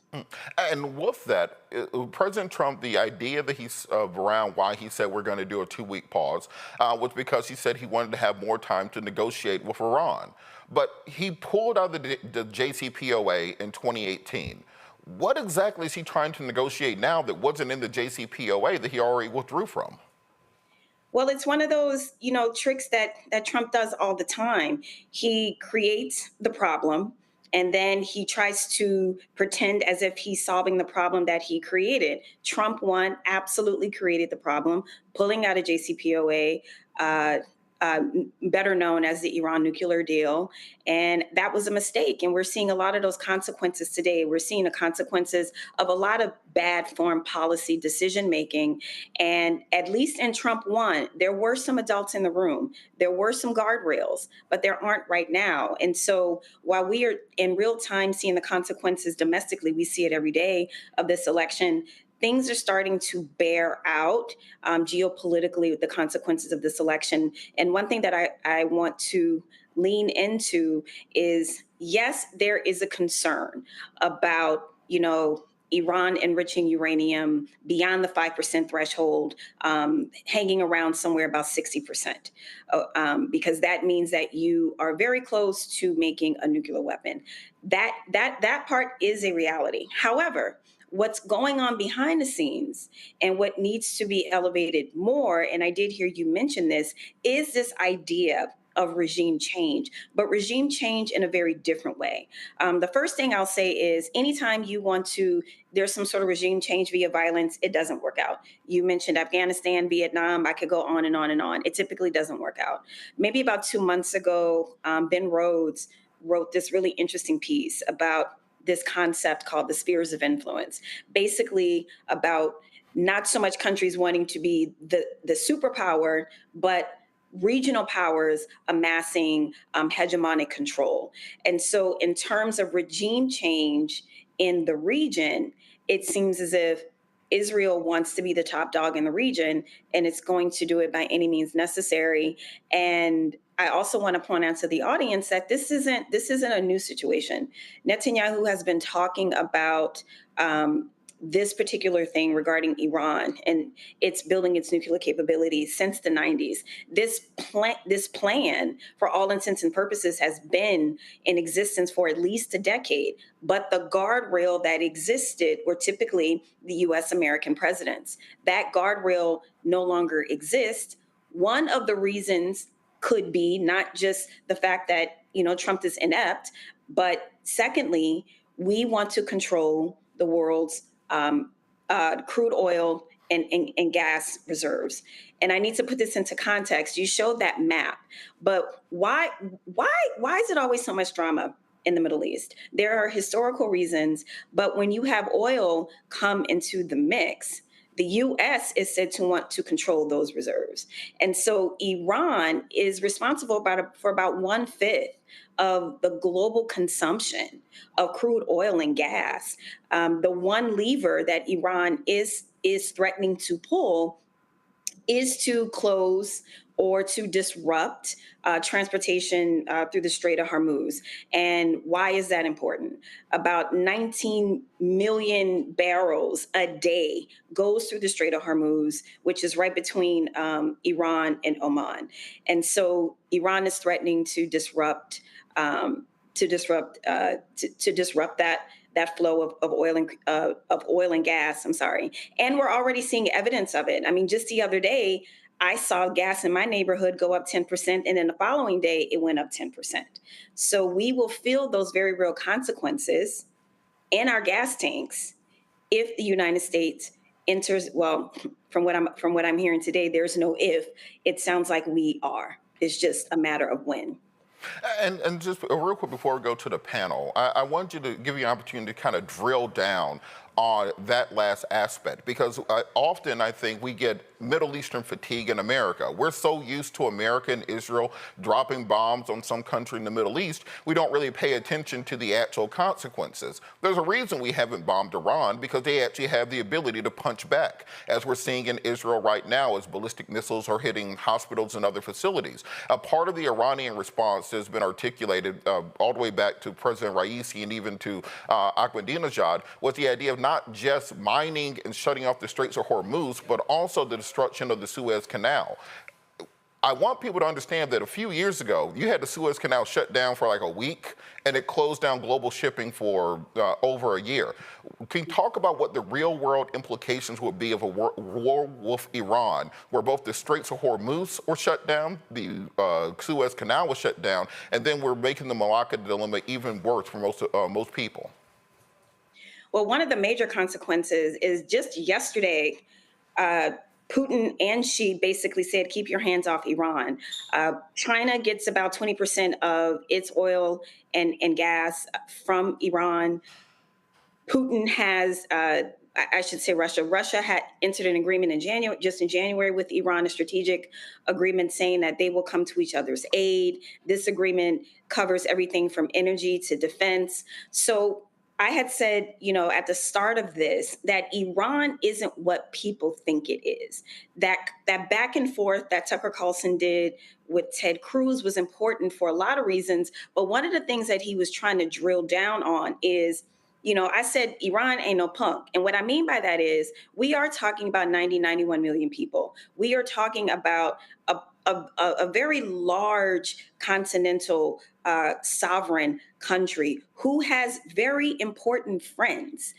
And with that, President Trump, the idea that he's around why he said we're going to do a 2-week pause was because he said he wanted to have more time to negotiate with Iran. But he pulled out the JCPOA in 2018. What exactly is he trying to negotiate now that wasn't in the JCPOA that he already withdrew from? Well, it's one of those, tricks that Trump does all the time. He creates the problem, and then he tries to pretend as if he's solving the problem that he created. Trump, absolutely created the problem, pulling out of JCPOA, better known as the Iran nuclear deal. And that was a mistake. And we're seeing a lot of those consequences today. We're seeing the consequences of a lot of bad foreign policy decision making. And at least in Trump 1, there were some adults in the room. There were some guardrails, but there aren't right now. And so while we are in real time seeing the consequences domestically, we see it every day of this election, things are starting to bear out geopolitically with the consequences of this election. And one thing that I want to lean into is, yes, there is a concern about, Iran enriching uranium beyond the 5% threshold, hanging around somewhere about 60%, because that means that you are very close to making a nuclear weapon. That part is a reality. However, what's going on behind the scenes and what needs to be elevated more, and I did hear you mention this, is this idea of regime change, but regime change in a very different way. The first thing I'll say is anytime you want to, there's some sort of regime change via violence, it doesn't work out. You mentioned Afghanistan, Vietnam, I could go on and on and on. It typically doesn't work out. Maybe about 2 months ago, Ben Rhodes wrote this really interesting piece about this concept called the spheres of influence, basically about not so much countries wanting to be the superpower, but regional powers amassing hegemonic control. And so in terms of regime change in the region, it seems as if Israel wants to be the top dog in the region, and it's going to do it by any means necessary. And I also want to point out to the audience that this isn't a new situation. Netanyahu has been talking about this particular thing regarding Iran and it's building its nuclear capabilities since the 90s. This plan, for all intents and purposes, has been in existence for at least a decade. But the guardrail that existed were typically the U.S. American presidents. That guardrail no longer exists. One of the reasons could be not just the fact that, Trump is inept, but secondly, we want to control the world's crude oil and gas reserves. And I need to put this into context. You showed that map, but why is it always so much drama in the Middle East? There are historical reasons, but when you have oil come into the mix, the U.S. is said to want to control those reserves. And so Iran is responsible for about 1/5 of the global consumption of crude oil and gas. The one lever that Iran is threatening to pull is to close or to disrupt transportation through the Strait of Hormuz. And why is that important? About 19 million barrels a day goes through the Strait of Hormuz, which is right between Iran and Oman. And so Iran is threatening to disrupt that flow of oil and gas. I'm sorry, and we're already seeing evidence of it. I mean, just the other day, I saw gas in my neighborhood go up 10%, and then the following day, it went up 10%. So we will feel those very real consequences in our gas tanks if the United States enters. Well, from what I'm hearing today, there's no if. It sounds like we are. It's just a matter of when. And just real quick before we go to the panel, I want you to give you an opportunity to kind of drill down on that last aspect, because often I think we get Middle Eastern fatigue in America. We're so used to America and Israel dropping bombs on some country in the Middle East, we don't really pay attention to the actual consequences. There's a reason we haven't bombed Iran, because they actually have the ability to punch back, as we're seeing in Israel right now as ballistic missiles are hitting hospitals and other facilities. A part of the Iranian response has been articulated all the way back to President Raisi and even to Ahmadinejad, was the idea of not just mining and shutting off the Straits of Hormuz, but also the destruction of the Suez Canal. I want people to understand that a few years ago, you had the Suez Canal shut down for like a week, and it closed down global shipping for over a year. Can you talk about what the real world implications would be of a war with Iran, where both the Straits of Hormuz were shut down, the Suez Canal was shut down, and then we're making the Malacca dilemma even worse for most people? Well, one of the major consequences is just yesterday, Putin and Xi basically said, keep your hands off Iran. China gets about 20% of its oil and gas from Iran. Putin has, I should say Russia. Russia had entered an agreement in January with Iran, a strategic agreement saying that they will come to each other's aid. This agreement covers everything from energy to defense. So I had said, at the start of this, that Iran isn't what people think it is. That back and forth that Tucker Carlson did with Ted Cruz was important for a lot of reasons. But one of the things that he was trying to drill down on is, I said Iran ain't no punk. And what I mean by that is we are talking about 91 million people. We are talking about a very large continental sovereign country who has very important friends.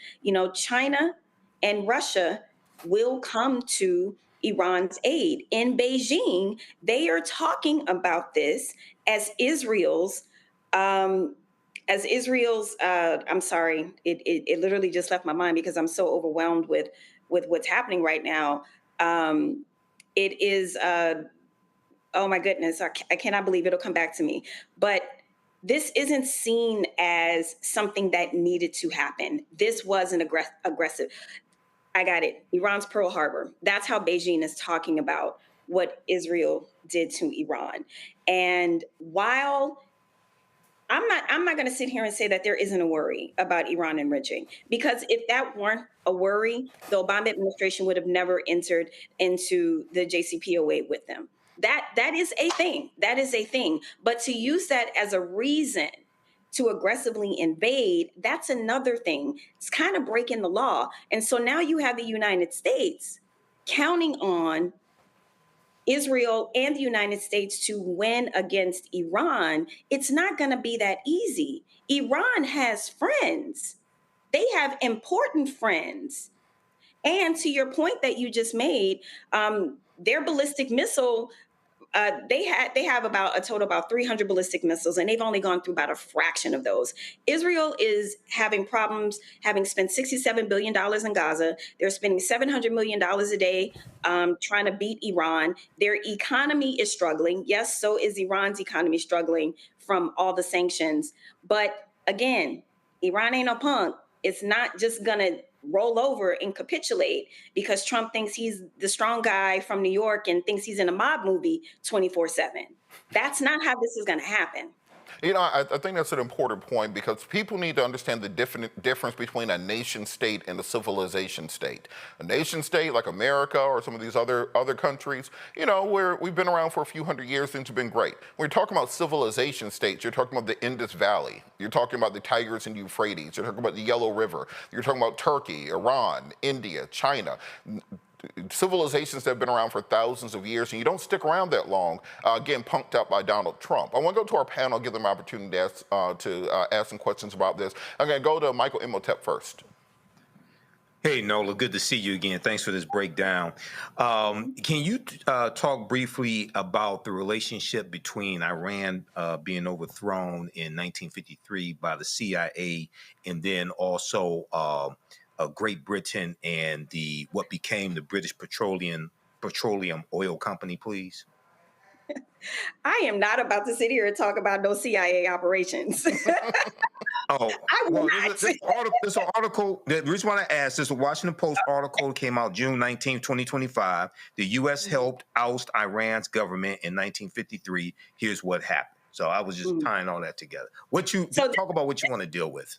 China and Russia will come to Iran's aid. In Beijing, they are talking about this as Israel's, I'm sorry, it literally just left my mind because I'm so overwhelmed with what's happening right now. It is, oh my goodness, I cannot believe it'll come back to me. But this isn't seen as something that needed to happen. This was an aggressive, I got it, Iran's Pearl Harbor. That's how Beijing is talking about what Israel did to Iran. And while I'm not going to sit here and say that there isn't a worry about Iran enriching, because if that weren't a worry, the Obama administration would have never entered into the JCPOA with them. That is a thing. That is a thing. But to use that as a reason to aggressively invade, that's another thing. It's kind of breaking the law. And so now you have the United States counting on Israel and the United States to win against Iran. It's not going to be that easy. Iran has friends. They have important friends. And to your point that you just made, their ballistic missile, they have about a total about 300 ballistic missiles, and they've only gone through about a fraction of those. Israel is having problems, having spent $67 billion in Gaza. They're spending $700 million a day trying to beat Iran. Their economy is struggling. Yes, so is Iran's economy struggling from all the sanctions. But again, Iran ain't no punk. It's not just going to roll over and capitulate because Trump thinks he's the strong guy from New York and thinks he's in a mob movie 24/7. That's not how this is going to happen. I think that's an important point because people need to understand the difference between a nation state and a civilization state. A nation state like America or some of these other countries, where we've been around for a few hundred years, things have been great. When you're talking about civilization states, you're talking about the Indus Valley. You're talking about the Tigris and Euphrates. You're talking about the Yellow River. You're talking about Turkey, Iran, India, China. Civilizations that have been around for thousands of years, and you don't stick around that long, getting punked up by Donald Trump. I want to go to our panel, give them an opportunity to ask some questions about this. I'm going to go to Michael Imhotep first. Hey, Nola, good to see you again. Thanks for this breakdown. Can you talk briefly about the relationship between Iran being overthrown in 1953 by the CIA and then also Great Britain and what became the British Petroleum Oil Company, please? I am not about to sit here and talk about no CIA operations. Oh, well, there's an article. The reason why I asked, there's a Washington Post article that came out June 19, 2025. The U.S. helped oust Iran's government in 1953. Here's what happened. So I was just tying all that together. Talk about what you want to deal with.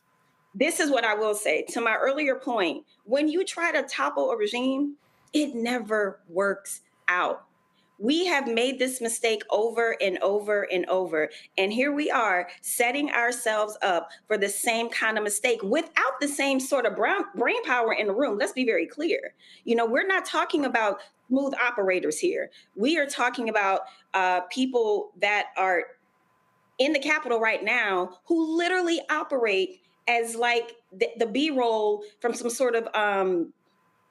This is what I will say. To my earlier point, when you try to topple a regime, it never works out. We have made this mistake over and over and over. And here we are setting ourselves up for the same kind of mistake without the same sort of brain power in the room. Let's be very clear. We're not talking about smooth operators here. We are talking about people that are in the Capitol right now who literally operate as like the B-roll from some sort of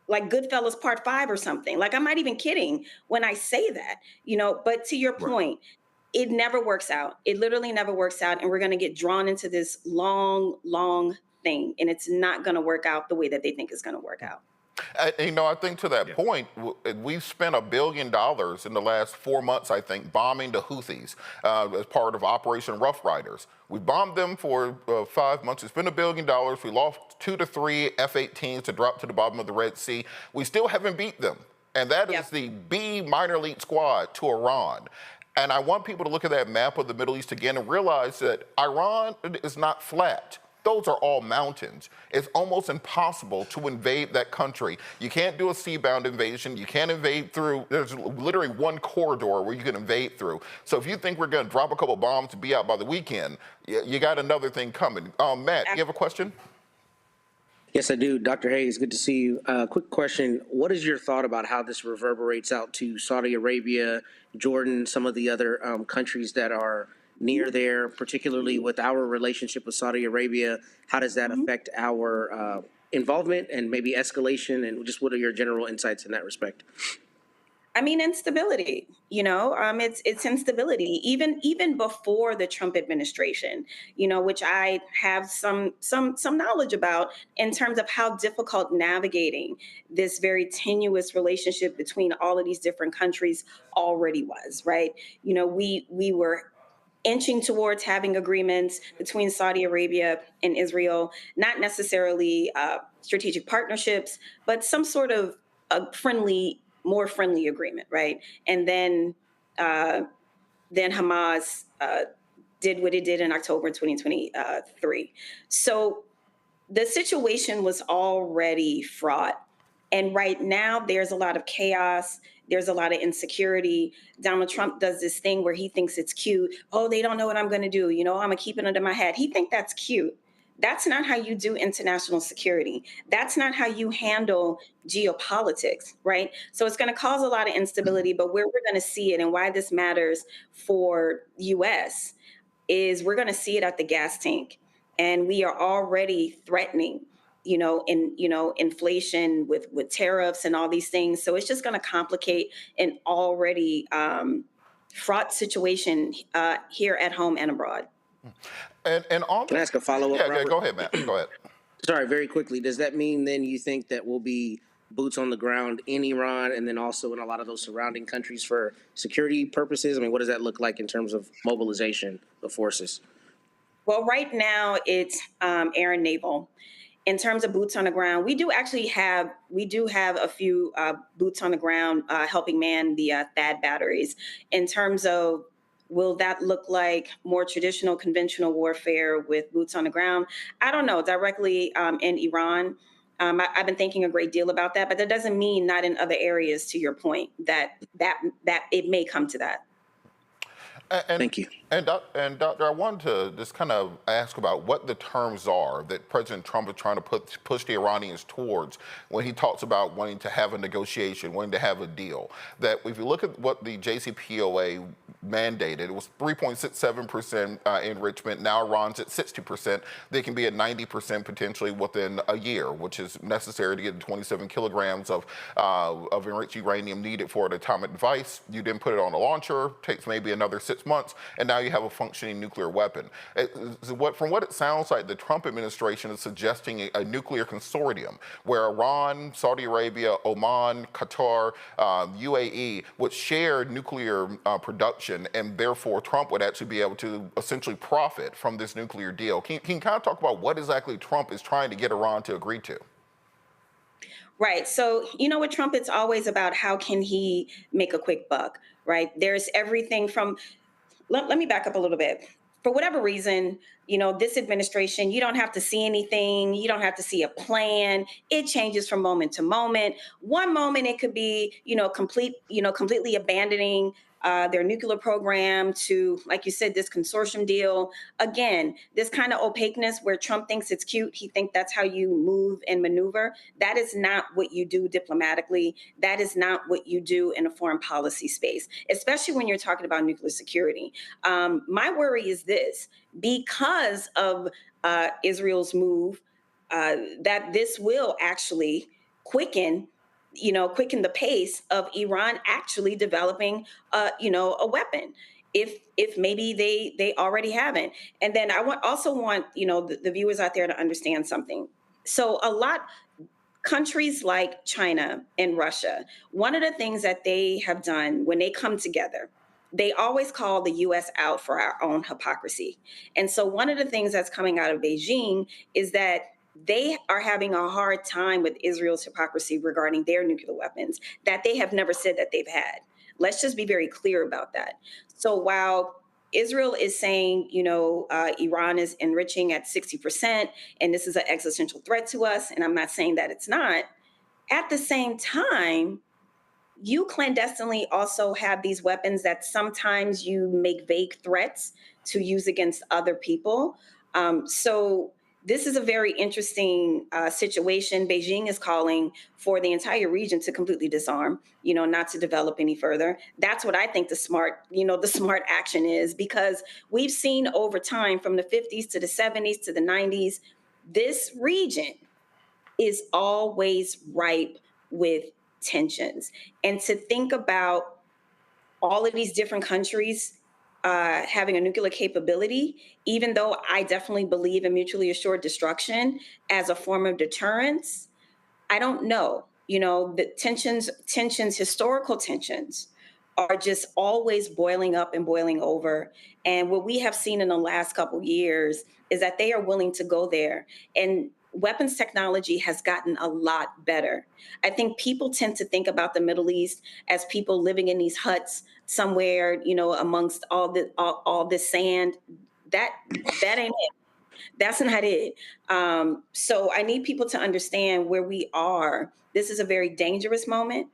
like Goodfellas Part 5 or something. Like, I'm not even kidding when I say that, but to your point, it never works out. It literally never works out. And we're going to get drawn into this long, long thing. And it's not going to work out the way that they think it's going to work out. I think to that point, we've spent $1 billion in the last 4 months, I think, bombing the Houthis as part of Operation Rough Riders. We bombed them for 5 months. It's been $1 billion. We lost 2 to 3 F-18s to drop to the bottom of the Red Sea. We still haven't beat them. And that is the B minor elite squad to Iran. And I want people to look at that map of the Middle East again and realize that Iran is not flat. Those are all mountains. It's almost impossible to invade that country. You can't do a sea-bound invasion. You can't invade through, there's literally one corridor where you can invade through. So if you think we're going to drop a couple bombs to be out by the weekend, you got another thing coming. Matt, you have a question? Yes, I do. Dr. Hayes, good to see you. Quick question. What is your thought about how this reverberates out to Saudi Arabia, Jordan, some of the other countries that are near there, particularly with our relationship with Saudi Arabia? How does that affect our involvement and maybe escalation? And just what are your general insights in that respect? I mean, instability, it's instability, even before the Trump administration, which I have some knowledge about in terms of how difficult navigating this very tenuous relationship between all of these different countries already was, right? We were inching towards having agreements between Saudi Arabia and Israel, not necessarily strategic partnerships, but some sort of a more friendly agreement, right? And then Hamas did what it did in October 2023. So the situation was already fraught. And right now, there's a lot of chaos. There's a lot of insecurity. Donald Trump does this thing where he thinks it's cute. Oh, they don't know what I'm going to do. I'm going to keep it under my hat. He thinks that's cute. That's not how you do international security. That's not how you handle geopolitics, right? So it's going to cause a lot of instability, but where we're going to see it and why this matters for U.S. is we're going to see it at the gas tank. And we are already threatening inflation with tariffs and all these things. So it's just going to complicate an already fraught situation here at home and abroad. And on Can I ask a follow-up? Yeah, go ahead, Matt. Go ahead. Sorry, very quickly. Does that mean then you think that we'll be boots on the ground in Iran and then also in a lot of those surrounding countries for security purposes? I mean, what does that look like in terms of mobilization of forces? Well, right now it's air and naval. In terms of boots on the ground, we do have a few boots on the ground helping man the THAAD batteries. In terms of will that look like more traditional conventional warfare with boots on the ground? I don't know. Directly in Iran, I've been thinking a great deal about that, but that doesn't mean not in other areas. To your point, that it may come to that. Thank you. And Doctor, I wanted to just kind of ask about what the terms are that President Trump is trying to push the Iranians towards when he talks about wanting to have a negotiation, wanting to have a deal. That if you look at what the JCPOA mandated, it was 3.67% enrichment. Now Iran's at 60%. They can be at 90% potentially within a year, which is necessary to get the 27 kilograms of enriched uranium needed for an atomic device. You then put it on a launcher, takes maybe another 6 months, and now you have a functioning nuclear weapon. From what it sounds like, the Trump administration is suggesting a nuclear consortium where Iran, Saudi Arabia, Oman, Qatar, UAE would share nuclear production, and therefore Trump would actually be able to essentially profit from this nuclear deal. Can you kind of talk about what exactly Trump is trying to get Iran to agree to? Right. So, with Trump, it's always about how can he make a quick buck, right? There's everything from, let me back up a little bit. For whatever reason, this administration, you don't have to see anything. You don't have to see a plan. It changes from moment to moment. One moment it could be, completely abandoning their nuclear program to, like you said, this consortium deal. Again, this kind of opaqueness where Trump thinks it's cute. He thinks that's how you move and maneuver. That is not what you do diplomatically. That is not what you do in a foreign policy space, especially when you're talking about nuclear security. My worry is this, because of Israel's move, that this will actually quicken the pace of Iran actually developing, a weapon, if maybe they already haven't. And then I also want the viewers out there to understand something. So countries like China and Russia, one of the things that they have done when they come together, they always call the US out for our own hypocrisy. And so one of the things that's coming out of Beijing is that they are having a hard time with Israel's hypocrisy regarding their nuclear weapons that they have never said that they've had. Let's just be very clear about that. So while Israel is saying, Iran is enriching at 60%, and this is an existential threat to us, and I'm not saying that it's not, at the same time, you clandestinely also have these weapons that sometimes you make vague threats to use against other people. So this is a very interesting situation. Beijing is calling for the entire region to completely disarm, not to develop any further. That's what I think the smart action is, because we've seen over time from the 50s to the 70s to the 90s, this region is always ripe with tensions. And to think about all of these different countries having a nuclear capability, even though I definitely believe in mutually assured destruction as a form of deterrence, I don't know. The tensions, historical tensions are just always boiling up and boiling over. And what we have seen in the last couple of years is that they are willing to go there. And weapons technology has gotten a lot better. I think people tend to think about the Middle East as people living in these huts somewhere, amongst all this sand. That ain't it. That's not it. So I need people to understand where we are. This is a very dangerous moment,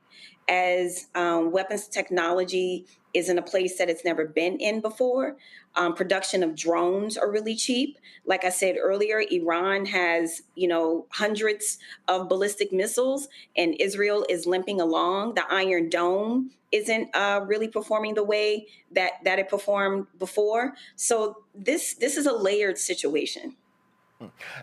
as weapons technology is in a place that it's never been in before. Production of drones are really cheap. Like I said earlier, Iran has, hundreds of ballistic missiles, and Israel is limping along. The Iron Dome isn't really performing the way that it performed before. So this is a layered situation.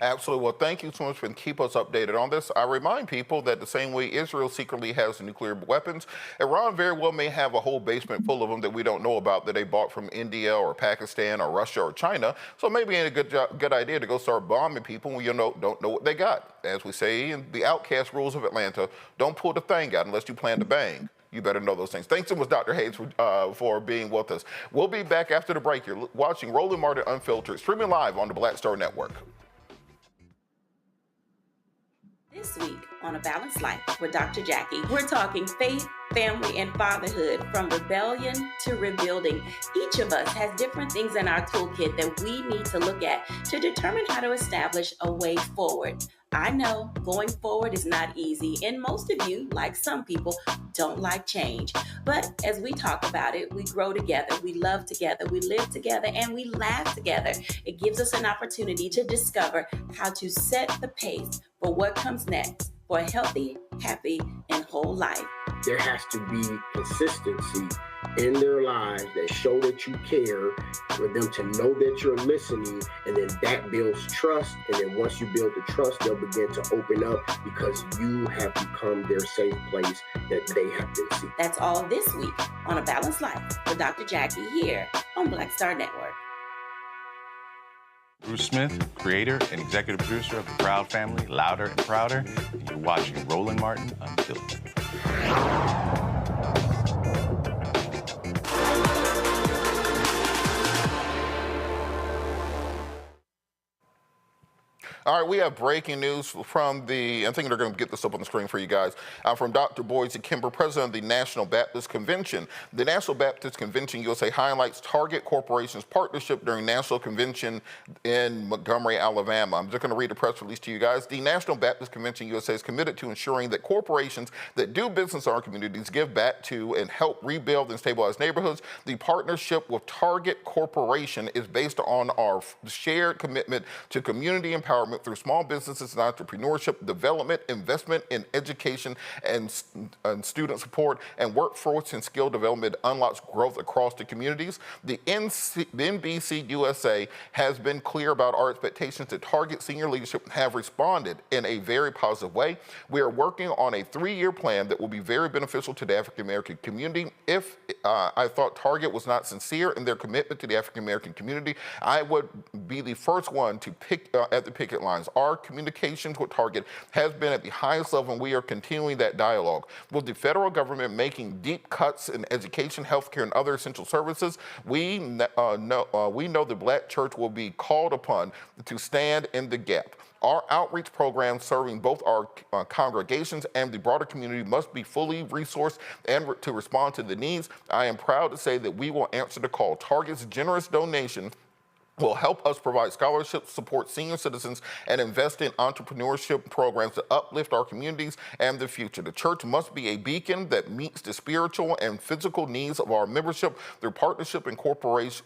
Absolutely. Well, thank you so much for keeping us updated on this. I remind people that the same way Israel secretly has nuclear weapons, Iran very well may have a whole basement full of them that we don't know about, that they bought from India or Pakistan or Russia or China. So maybe it ain't a good idea to go start bombing people when you don't know what they got. As we say in the outcast rules of Atlanta, don't pull the thing out unless you plan to bang. You better know those things. Thanks so much, Dr. Haynes, for being with us. We'll be back after the break. You're watching Roland Martin Unfiltered, streaming live on the Black Star Network. This week on A Balanced Life with Dr. Jackie, we're talking faith, family, and fatherhood, from rebellion to rebuilding. Each of us has different things in our toolkit that we need to look at to determine how to establish a way forward. I know going forward is not easy, and most of you, like some people, don't like change. But as we talk about it, we grow together, we love together, we live together, and we laugh together. It gives us an opportunity to discover how to set the pace for what comes next for a healthy, happy, and whole life. There has to be consistency in their lives that show that you care, for them to know that you're listening, and then that builds trust. And then once you build the trust, they'll begin to open up because you have become their safe place that they have been seeking. That's all this week on A Balanced Life with Dr. Jackie here on Black Star Network. Bruce Smith, creator and executive producer of the Proud Family, Louder and Prouder, and you're watching Roland Martin Unfiltered. All right, we have breaking news from I think they're going to get this up on the screen for you guys, from Dr. Boise Kimber, president of the National Baptist Convention. The National Baptist Convention USA highlights Target Corporation's partnership during National Convention in Montgomery, Alabama. I'm just going to read the press release to you guys. The National Baptist Convention USA is committed to ensuring that corporations that do business in our communities give back to and help rebuild and stabilize neighborhoods. The partnership with Target Corporation is based on our shared commitment to community empowerment through small businesses and entrepreneurship, development, investment in education and student support, and workforce and skill development unlocks growth across the communities. The NBC USA has been clear about our expectations that Target senior leadership have responded in a very positive way. We are working on a 3-year plan that will be very beneficial to the African American community. If I thought Target was not sincere in their commitment to the African American community, I would be the first one to pick at the picket line lines. Our communications with Target has been at the highest level, and we are continuing that dialogue. With the federal government making deep cuts in education, healthcare, and other essential services, we know the Black church will be called upon to stand in the gap. Our outreach programs serving both our congregations and the broader community must be fully resourced and to respond to the needs. I am proud to say that we will answer the call. Target's generous donation will help us provide scholarships, support senior citizens, and invest in entrepreneurship programs to uplift our communities and the future. The church must be a beacon that meets the spiritual and physical needs of our membership. Through partnership and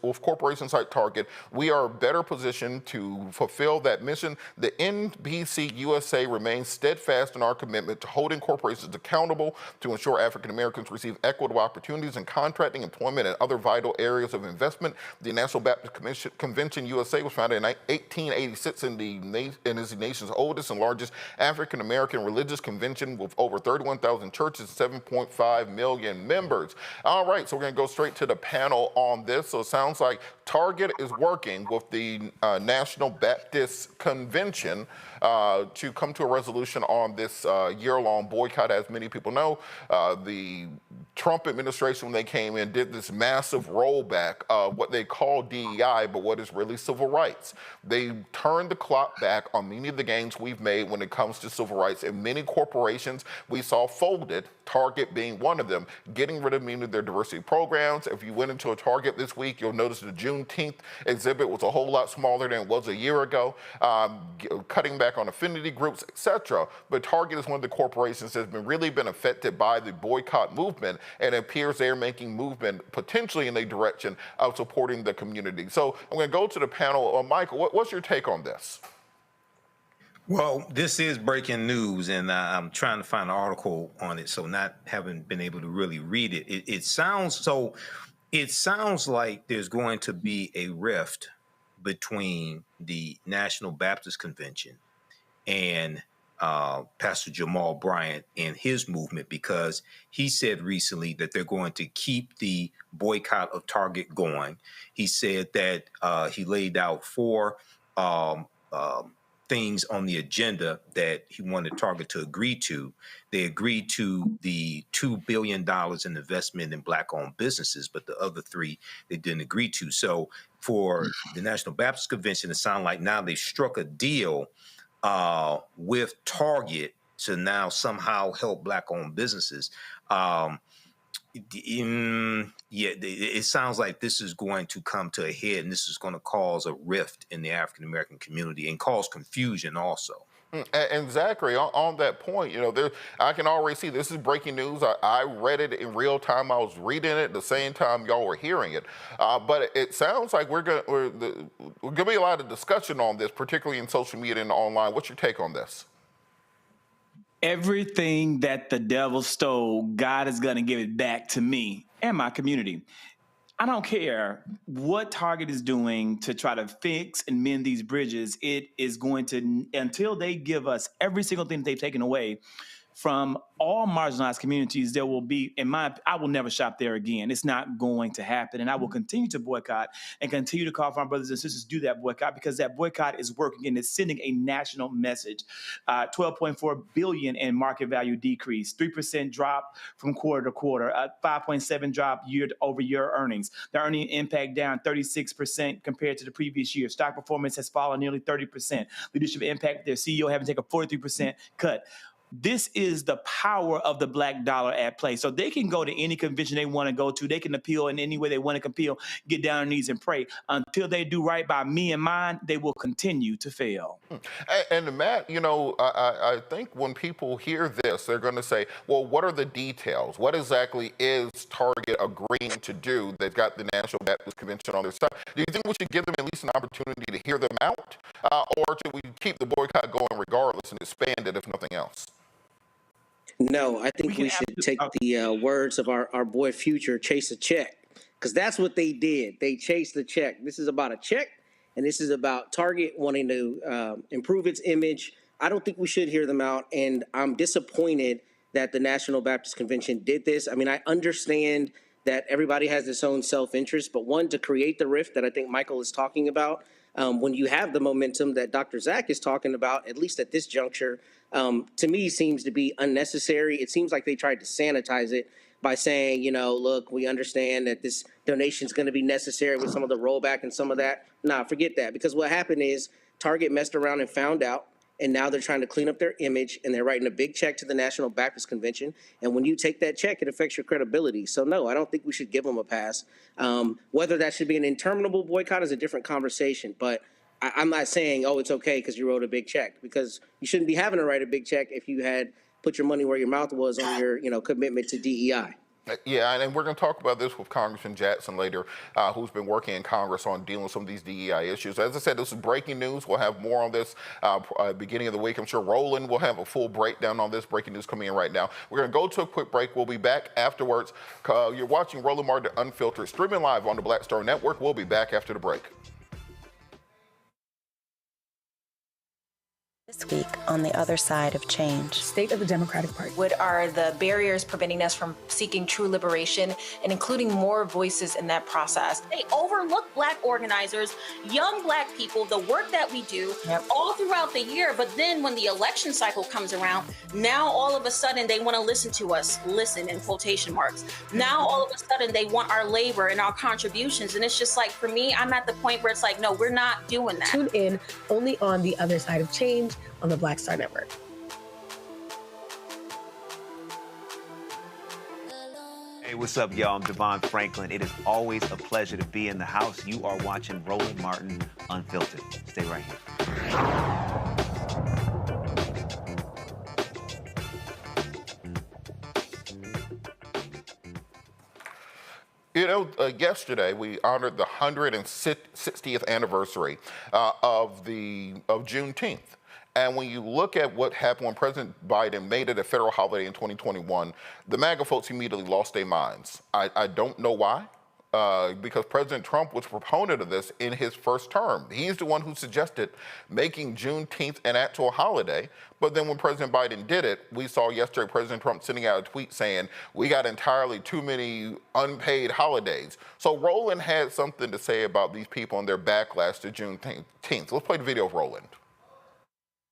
with corporations like Target, we are better positioned to fulfill that mission. The NBC USA remains steadfast in our commitment to holding corporations accountable to ensure African Americans receive equitable opportunities in contracting, employment, and other vital areas of investment. The National Baptist Convention USA was founded in 1886 and is the nation's oldest and largest African American religious convention with over 31,000 churches and 7.5 million members. All right, so we're going to go straight to the panel on this. So it sounds like Target is working with the National Baptist Convention to come to a resolution on this year-long boycott. As many people know, the Trump administration, when they came in, did this massive rollback of what they call DEI, but what is really civil rights. They turned the clock back on many of the gains we've made when it comes to civil rights, and many corporations we saw folded, Target being one of them, getting rid of many of their diversity programs. If you went into a Target this week, you'll notice the Juneteenth exhibit was a whole lot smaller than it was a year ago, cutting back on affinity groups, etc. But Target is one of the corporations that's really been affected by the boycott movement, and it appears they're making movement potentially in a direction of supporting the community. So I'm going to go to the panel. Michael, what's your take on this? Well, this is breaking news, and I'm trying to find an article on it, so not having been able to really read it. It sounds like there's going to be a rift between the National Baptist Convention and Pastor Jamal Bryant and his movement, because he said recently that they're going to keep the boycott of Target going. He said that he laid out 4 things on the agenda that he wanted Target to agree to. They agreed to the $2 billion in investment in Black-owned businesses, but the other 3 they didn't agree to. So for the National Baptist Convention, it sounds like now they've struck a deal with Target to now somehow help Black-owned businesses. It sounds like this is going to come to a head, and this is going to cause a rift in the African-American community and cause confusion also. And Zachary, on that point, I can already see this is breaking news. I read it in real time. I was reading it at the same time y'all were hearing it. But it sounds like we're going to be a lot of discussion on this, particularly in social media and online. What's your take on this? Everything that the devil stole, God is going to give it back to me and my community. I don't care what Target is doing to try to fix and mend these bridges. It is going to, until they give us every single thing that they've taken away from all marginalized communities, there will be, I will never shop there again. It's not going to happen. And I will continue to boycott and continue to call for our brothers and sisters to do that boycott, because that boycott is working and it's sending a national message. 12.4 billion in market value decrease, 3% drop from quarter to quarter, 5.7 drop year over year earnings. The earning impact down 36% compared to the previous year. Stock performance has fallen nearly 30%. Leadership impact, their CEO having to take a 43% cut. This is the power of the Black dollar at play. So they can go to any convention they want to go to. They can appeal in any way they want to appeal, get down on their knees and pray. Until they do right by me and mine, they will continue to fail. And Matt, I think when people hear this, they're going to say, well, what are the details? What exactly is Target agreeing to do? They've got the National Baptist Convention on their side. Do you think we should give them at least an opportunity to hear them out? Or should we keep the boycott going regardless and expand it if nothing else? No, I think we should take the words of our boy Future, chase a check, because that's what they did. They chased the check. This is about a check, and this is about Target wanting to improve its image. I don't think we should hear them out, and I'm disappointed that the National Baptist Convention did this. I mean, I understand that everybody has its own self-interest, but one, to create the rift that I think Michael is talking about, when you have the momentum that Dr. Zach is talking about, at least at this juncture, to me seems to be unnecessary. It seems like they tried to sanitize it by saying, look, we understand that this donation is going to be necessary with some of the rollback and some of that. Nah, forget that, because what happened is Target messed around and found out, and now they're trying to clean up their image, and they're writing a big check to the National Baptist Convention. And when you take that check, it affects your credibility. So no, I don't think we should give them a pass. Whether that should be an interminable boycott is a different conversation, but I'm not saying, oh, it's okay because you wrote a big check, because you shouldn't be having to write a big check if you had put your money where your mouth was on your, commitment to DEI. Yeah, and we're going to talk about this with Congressman Jackson later, who's been working in Congress on dealing with some of these DEI issues. As I said, this is breaking news. We'll have more on this beginning of the week. I'm sure Roland will have a full breakdown on this breaking news coming in right now. We're going to go to a quick break. We'll be back afterwards. You're watching Roland Martin Unfiltered, streaming live on the Black Star Network. We'll be back after the break. This week on the other side of change. State of the Democratic Party. What are the barriers preventing us from seeking true liberation and including more voices in that process? They overlook Black organizers, young Black people, the work that we do all throughout the year. But then when the election cycle comes around, now all of a sudden they want to listen to us, listen in quotation marks. Now all of a sudden they want our labor and our contributions. And it's just like, for me, I'm at the point where it's like, no, we're not doing that. Tune in only on the other side of change on the Black Star Network. Hey, what's up, y'all? I'm Devon Franklin. It is always a pleasure to be in the house. You are watching Roland Martin Unfiltered. Stay right here. Yesterday we honored the 160th anniversary of Juneteenth. And when you look at what happened when President Biden made it a federal holiday in 2021, the MAGA folks immediately lost their minds. I don't know why, because President Trump was a proponent of this in his first term. He's the one who suggested making Juneteenth an actual holiday. But then when President Biden did it, we saw yesterday President Trump sending out a tweet saying, we got entirely too many unpaid holidays. So Roland had something to say about these people and their backlash to Juneteenth. Let's play the video of Roland.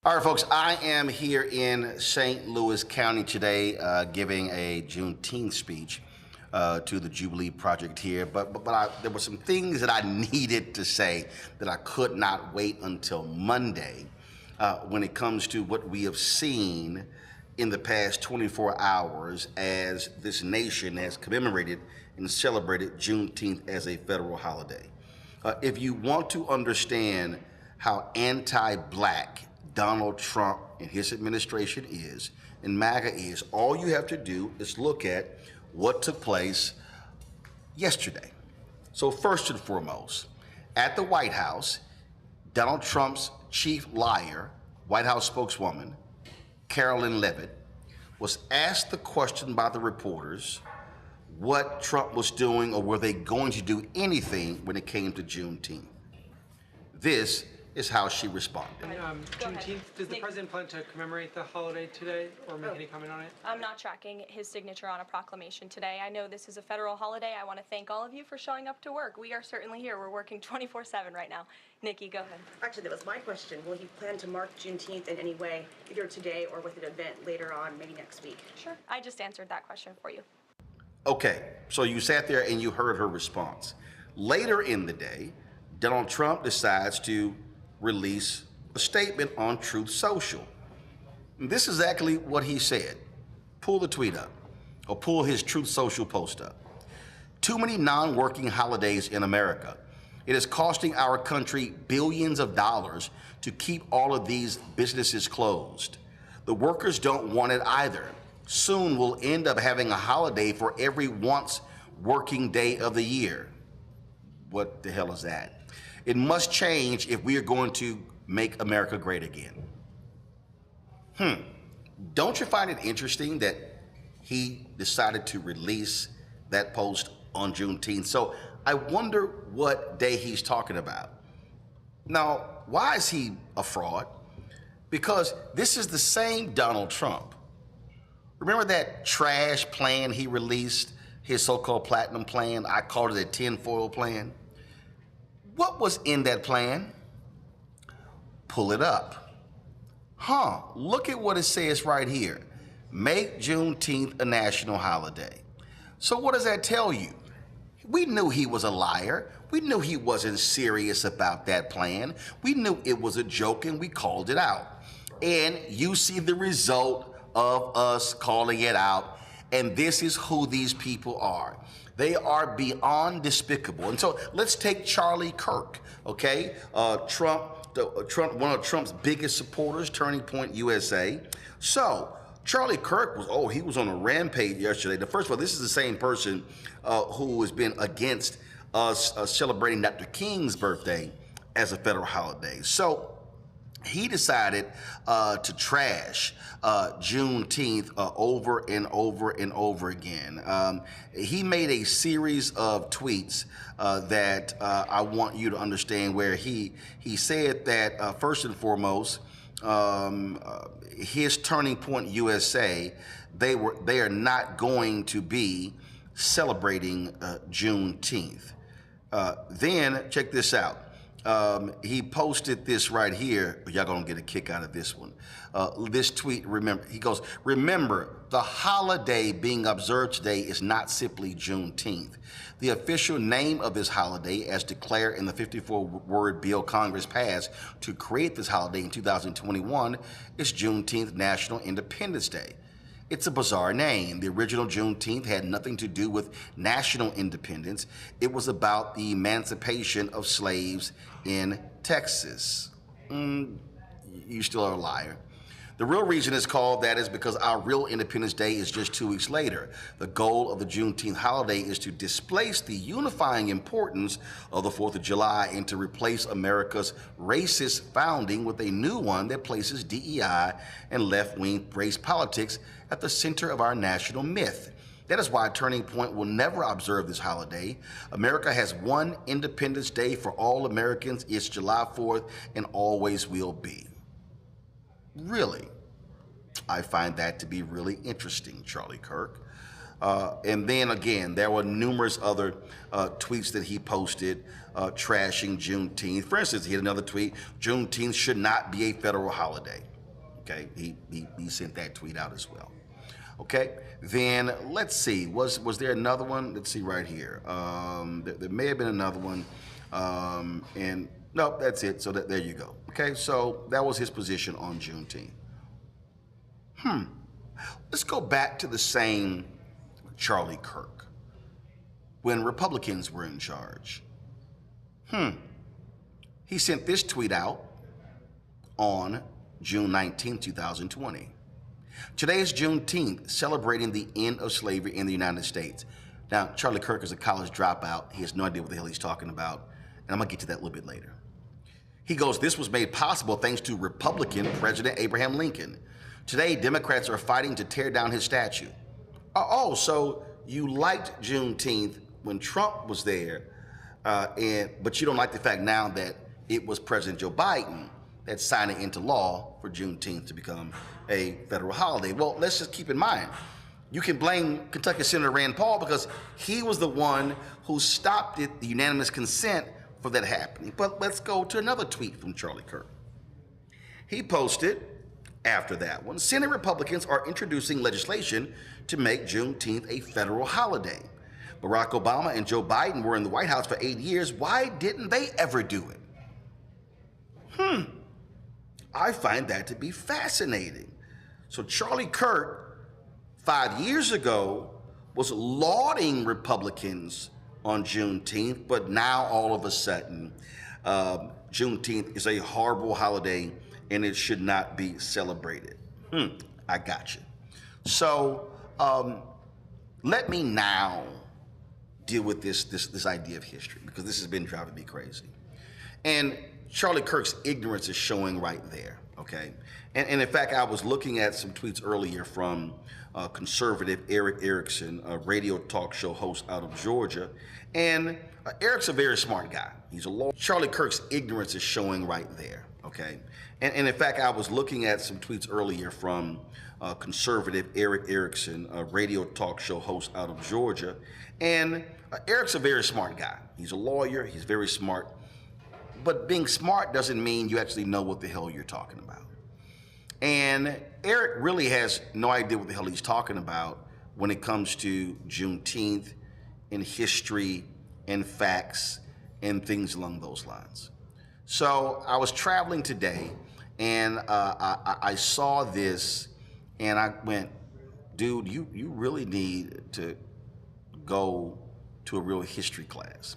All right, folks, I am here in St. Louis County today giving a Juneteenth speech to the Jubilee Project here. But there were some things that I needed to say that I could not wait until Monday when it comes to what we have seen in the past 24 hours as this nation has commemorated and celebrated Juneteenth as a federal holiday. If you want to understand how anti-Black Donald Trump and his administration is, and MAGA is, all you have to do is look at what took place yesterday. So first and foremost, at the White House, Donald Trump's chief liar, White House spokeswoman, Carolyn Leavitt, was asked the question by the reporters what Trump was doing or were they going to do anything when it came to Juneteenth. This is how she responded. Juneteenth, does the president plan to commemorate the holiday today or make any comment on it? I'm not tracking his signature on a proclamation today. I know this is a federal holiday. I want to thank all of you for showing up to work. We are certainly here. We're working 24/7 right now. Nikki, go ahead. Actually, that was my question. Will he plan to mark Juneteenth in any way, either today or with an event later on, maybe next week? Sure. I just answered that question for you. Okay, so you sat there and you heard her response. Later in the day, Donald Trump decides to release a statement on Truth Social. And this is exactly what he said. Pull the tweet up, or pull his Truth Social post up. Too many non-working holidays in America. It is costing our country billions of dollars to keep all of these businesses closed. The workers don't want it either. Soon we'll end up having a holiday for every once working day of the year. What the hell is that? It must change if we are going to make America great again. Don't you find it interesting that he decided to release that post on Juneteenth? So I wonder what day he's talking about. Now, why is he a fraud? Because this is the same Donald Trump. Remember that trash plan he released, his so-called platinum plan? I called it a tinfoil plan. What was in that plan? pull it up. Look at what it says right here. Make Juneteenth a national holiday. So what does that tell you? We knew he was a liar. We knew he wasn't serious about that plan. We knew it was a joke and we called it out. And you see the result of us calling it out. And this is who these people are. They are beyond despicable. And so let's take Charlie Kirk, okay? Trump, one of Trump's biggest supporters, Turning Point USA. So Charlie Kirk he was on a rampage yesterday. First of all, this is the same person who has been against us celebrating Dr. King's birthday as a federal holiday. So he decided to trash Juneteenth over and over and over again. He made a series of tweets that I want you to understand, where he said that first and foremost, his Turning Point USA, they are not going to be celebrating Juneteenth. Then check this out. He posted this right here. Y'all gonna get a kick out of this one. This tweet, he goes, remember, the holiday being observed today is not simply Juneteenth. The official name of this holiday, as declared in the 54-word bill Congress passed to create this holiday in 2021, is Juneteenth, National Independence Day. It's a bizarre name. The original Juneteenth had nothing to do with national independence. It was about the emancipation of slaves in Texas. You still are a liar. The real reason it's called that is because our real Independence Day is just 2 weeks later. The goal of the Juneteenth holiday is to displace the unifying importance of the 4th of July and to replace America's racist founding with a new one that places DEI and left-wing race politics at the center of our national myth. That is why Turning Point will never observe this holiday. America has one Independence Day for all Americans. It's July 4th and always will be. Really? I find that to be really interesting, Charlie Kirk. And then again, there were numerous other tweets that he posted trashing Juneteenth. For instance, he had another tweet, Juneteenth should not be a federal holiday. Okay, he sent that tweet out as well. Okay, then let's see, was there another one? Let's see right here. There may have been another one. And no, that's it. So there you go. Okay, so that was his position on Juneteenth. Let's go back to the same Charlie Kirk when Republicans were in charge. He sent this tweet out on June 19, 2020. Today is Juneteenth, celebrating the end of slavery in the United States. Now, Charlie Kirk is a college dropout. He has no idea what the hell he's talking about. And I'm gonna get to that a little bit later. He goes, this was made possible thanks to Republican President Abraham Lincoln. Today, Democrats are fighting to tear down his statue. So you liked Juneteenth when Trump was there, but you don't like the fact now that it was President Joe Biden that signed it into law for Juneteenth to become a federal holiday. Well, let's just keep in mind, you can blame Kentucky Senator Rand Paul because he was the one who stopped it, the unanimous consent for that happening. But let's go to another tweet from Charlie Kirk. He posted after that one, Senate Republicans are introducing legislation to make Juneteenth a federal holiday. Barack Obama and Joe Biden were in the White House for 8 years. Why didn't they ever do it? I find that to be fascinating. So Charlie Kirk, 5 years ago, was lauding Republicans on Juneteenth, but now all of a sudden, Juneteenth is a horrible holiday and it should not be celebrated. I got you. So let me now deal with this idea of history, because this has been driving me crazy. And Charlie Kirk's ignorance is showing right there, okay? And in fact, I was looking at some tweets earlier from conservative Eric Erickson, a radio talk show host out of Georgia. And Eric's a very smart guy. He's a lawyer. Charlie Kirk's ignorance is showing right there, okay? And in fact, I was looking at some tweets earlier from conservative Eric Erickson, a radio talk show host out of Georgia. And Eric's a very smart guy. He's a lawyer. He's very smart. but being smart doesn't mean you actually know what the hell you're talking about. And Eric really has no idea what the hell he's talking about when it comes to Juneteenth and history and facts and things along those lines. So I was traveling today and I saw this and I went, dude, you really need to go to a real history class.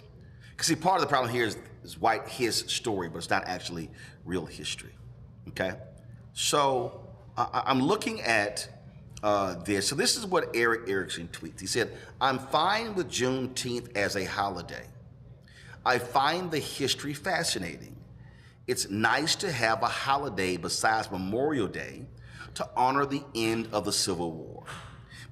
Because see, part of the problem here is white his story, but it's not actually real history, okay? So I'm looking at this. So this is what Eric Erickson tweets. He said, I'm fine with Juneteenth as a holiday. I find the history fascinating. It's nice to have a holiday besides Memorial Day to honor the end of the Civil War.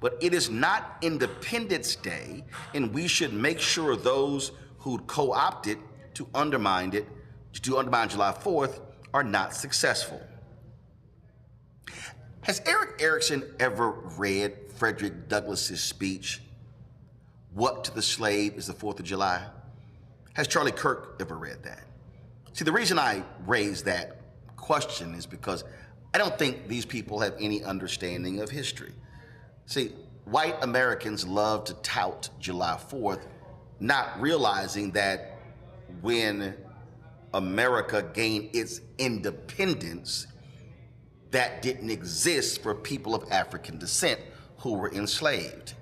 But it is not Independence Day, and we should make sure those who co-opted to undermine July 4th are not successful. Has Eric Erickson ever read Frederick Douglass's speech, What to the Slave is the 4th of July? Has Charlie Kirk ever read that? See, the reason I raise that question is because I don't think these people have any understanding of history. See, white Americans love to tout July 4th, not realizing that when America gained its independence, that didn't exist for people of African descent who were enslaved.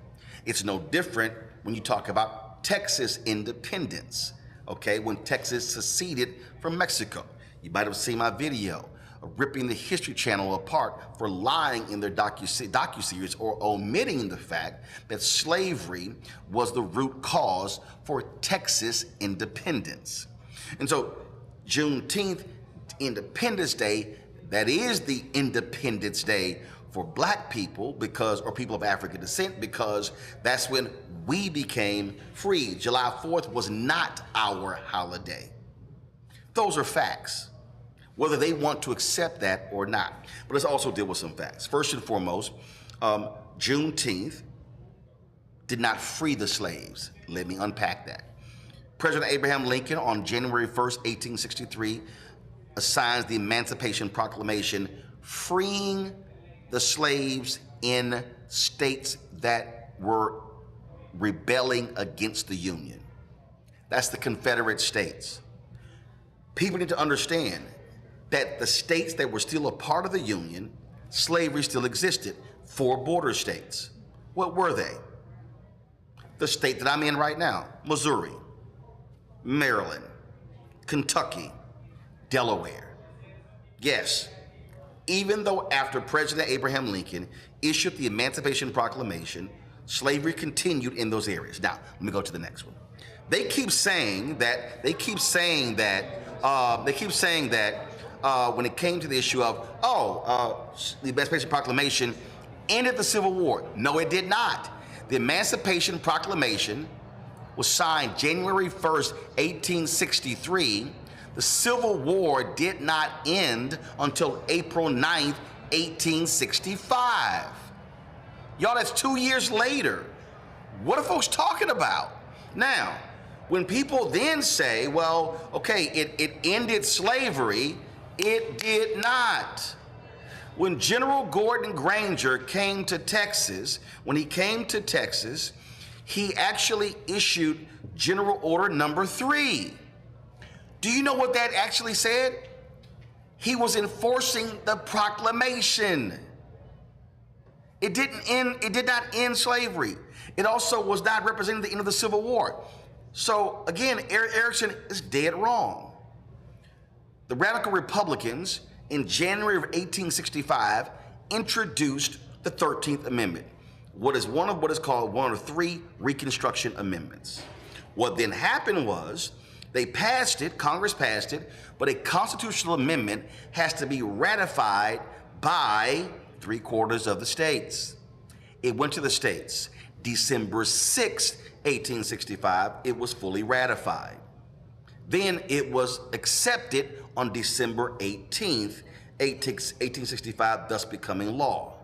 It's no different when you talk about Texas independence, okay? When Texas seceded from Mexico. You might have seen my video of ripping the History Channel apart for lying in their docuseries or omitting the fact that slavery was the root cause for Texas independence. And so Juneteenth, Independence Day, that is the Independence Day for black people or people of African descent, because that's when we became free. July 4th was not our holiday. Those are facts, whether they want to accept that or not. But let's also deal with some facts. First and foremost, Juneteenth did not free the slaves. Let me unpack that. President Abraham Lincoln on January 1st, 1863, assigns the Emancipation Proclamation, freeing the slaves in states that were rebelling against the Union. That's the Confederate States. People need to understand that the states that were still a part of the Union, slavery still existed. 4 border states. What were they? The state that I'm in right now, Missouri, Maryland, Kentucky, Delaware. Yes, even though after President Abraham Lincoln issued the Emancipation Proclamation, slavery continued in those areas. Now, let me go to the next one. They keep saying that when it came to the issue of, the Emancipation Proclamation ended the Civil War. No, it did not. The Emancipation Proclamation was signed January 1st, 1863. The Civil War did not end until April 9th, 1865. Y'all, that's 2 years later. What are folks talking about? Now, when people then say, well, okay, it ended slavery, it did not. When General Gordon Granger came to Texas, he actually issued General Order Number 3. Do you know what that actually said? He was enforcing the proclamation. It did not end slavery. It also was not representing the end of the Civil War. So again, Eric Erickson is dead wrong. The radical Republicans in January of 1865 introduced the 13th Amendment, what is called one of 3 Reconstruction Amendments. What then happened was they passed it, Congress passed it, but a constitutional amendment has to be ratified by 3/4 of the states. It went to the states. December 6th, 1865, it was fully ratified. Then it was accepted on December 18th, 1865, thus becoming law.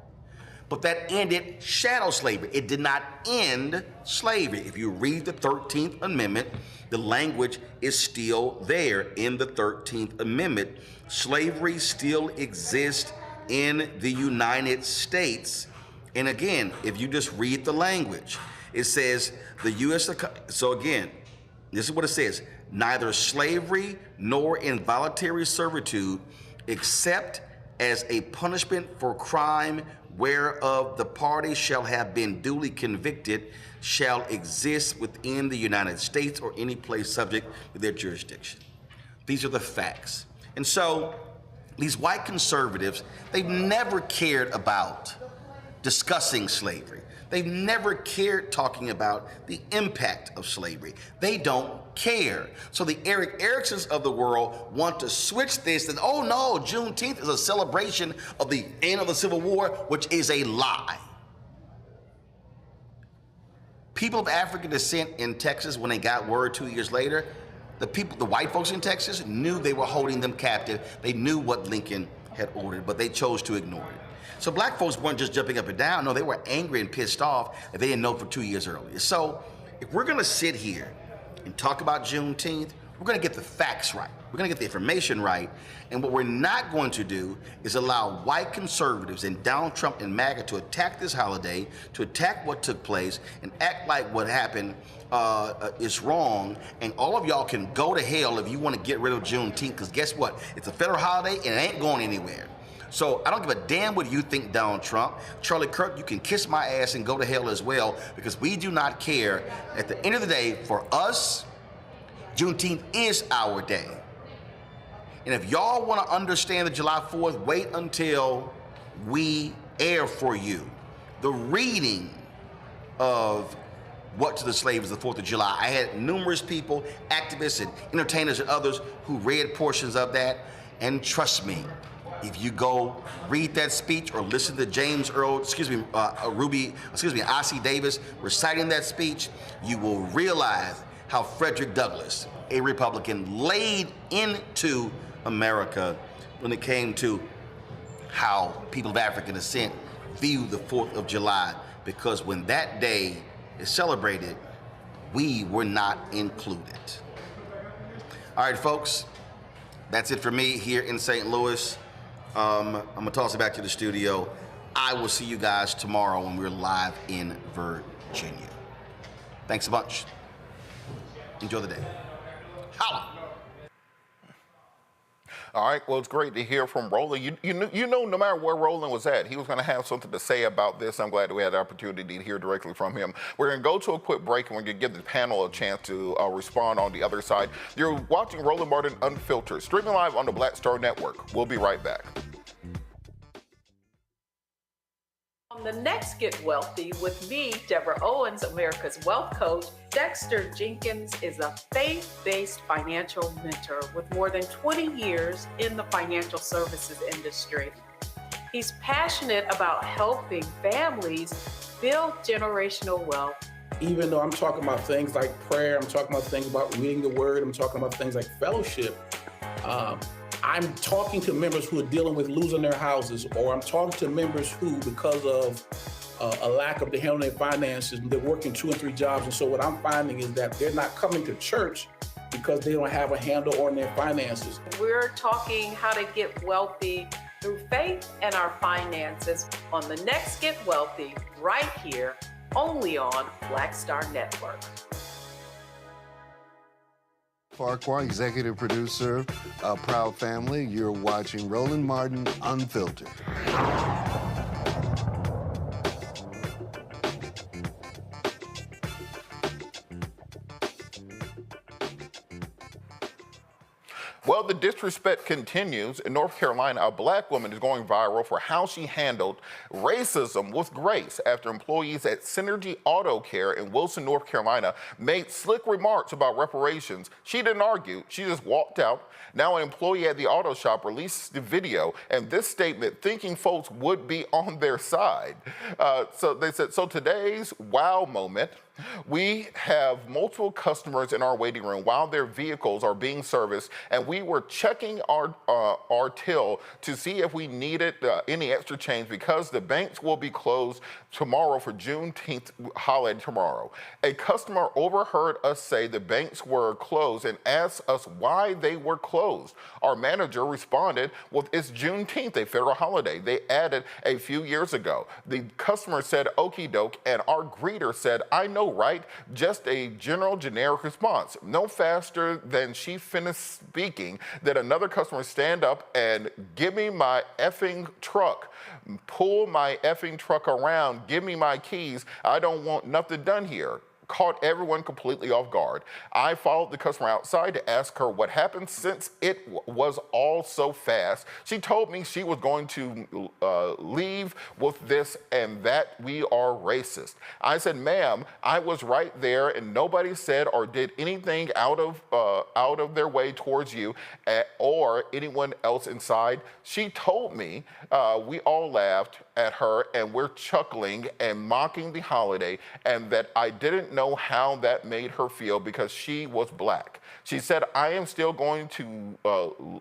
but that ended chattel slavery. It did not end slavery. If you read the 13th Amendment, the language is still there in the 13th Amendment. Slavery still exists in the United States. And again, if you just read the language, it says the U.S. So again, this is what it says: neither slavery nor involuntary servitude, except as a punishment for crime whereof the party shall have been duly convicted, shall exist within the United States or any place subject to their jurisdiction. These are the facts. And so these white conservatives, they've never cared about discussing slavery. They've never cared talking about the impact of slavery. They don't care. So the Eric Ericksons of the world want to switch this and, oh no, Juneteenth is a celebration of the end of the Civil War, which is a lie. People of African descent in Texas, when they got word 2 years later, the white folks in Texas knew they were holding them captive. They knew what Lincoln had ordered, but they chose to ignore it. So black folks weren't just jumping up and down. No, they were angry and pissed off that they didn't know for 2 years earlier. So if we're gonna sit here and talk about Juneteenth, we're gonna get the facts right. We're gonna get the information right. And what we're not going to do is allow white conservatives and Donald Trump and MAGA to attack this holiday, to attack what took place, and act like what happened is wrong. And all of y'all can go to hell if you wanna get rid of Juneteenth, because guess what? It's a federal holiday and it ain't going anywhere. So I don't give a damn what you think, Donald Trump. Charlie Kirk, you can kiss my ass and go to hell as well, because we do not care. At the end of the day, for us, Juneteenth is our day. And if y'all want to understand the July 4th, wait until we air for you the reading of What to the Slave is the 4th of July. I had numerous people, activists and entertainers and others who read portions of that, and trust me, if you go read that speech or listen to James Earl, I.C. Davis reciting that speech, you will realize how Frederick Douglass, a Republican, laid into America when it came to how people of African descent view the 4th of July. Because when that day is celebrated, we were not included. All right, folks, that's it for me here in St. Louis. I'm gonna toss it back to the studio. I will see you guys tomorrow when we're live in Virginia. Thanks a bunch. Enjoy the day. Holla. All right, well, it's great to hear from Roland. You know, no matter where Roland was at, he was going to have something to say about this. I'm glad that we had the opportunity to hear directly from him. We're going to go to a quick break, and we're going to give the panel a chance to respond on the other side. You're watching Roland Martin Unfiltered, streaming live on the Black Star Network. We'll be right back. On the next Get Wealthy with me, Deborah Owens, America's Wealth Coach, Dexter Jenkins is a faith-based financial mentor with more than 20 years in the financial services industry. He's passionate about helping families build generational wealth. Even though I'm talking about things like prayer, I'm talking about things about reading the word, I'm talking about things like fellowship, I'm talking to members who are dealing with losing their houses, or I'm talking to members who, because of a lack of the handling their finances, they're working 2 and 3 jobs. And so what I'm finding is that they're not coming to church because they don't have a handle on their finances. We're talking how to get wealthy through faith and our finances on the next Get Wealthy, right here, only on Black Star Network. Farquhar, executive producer of Proud Family. You're watching Roland Martin Unfiltered. Well, the disrespect continues. In North Carolina, a black woman is going viral for how she handled racism with grace after employees at Synergy Auto Care in Wilson, North Carolina made slick remarks about reparations. She didn't argue, she just walked out. Now an employee at the auto shop released the video and this statement, thinking folks would be on their side. So they said, so today's wow moment, we have multiple customers in our waiting room while their vehicles are being serviced, and we we were checking our till to see if we needed any extra change because the banks will be closed tomorrow for Juneteenth holiday tomorrow. A customer overheard us say the banks were closed and asked us why they were closed. Our manager responded, well, it's Juneteenth, a federal holiday. They added a few years ago. The customer said, okie doke, and our greeter said, I know, right? Just a general generic response. No faster than she finished speaking did another customer stand up and give me my effing truck. Pull my effing truck around, give me my keys. I don't want nothing done here. Caught everyone completely off guard. I followed the customer outside to ask her what happened since it was all so fast. She told me she was going to leave with this and that we are racist. I said, ma'am, I was right there and nobody said or did anything out of their way towards you or anyone else inside. She told me, we all laughed at her and we're chuckling and mocking the holiday and that I didn't know how that made her feel because she was black. She said, I am still going to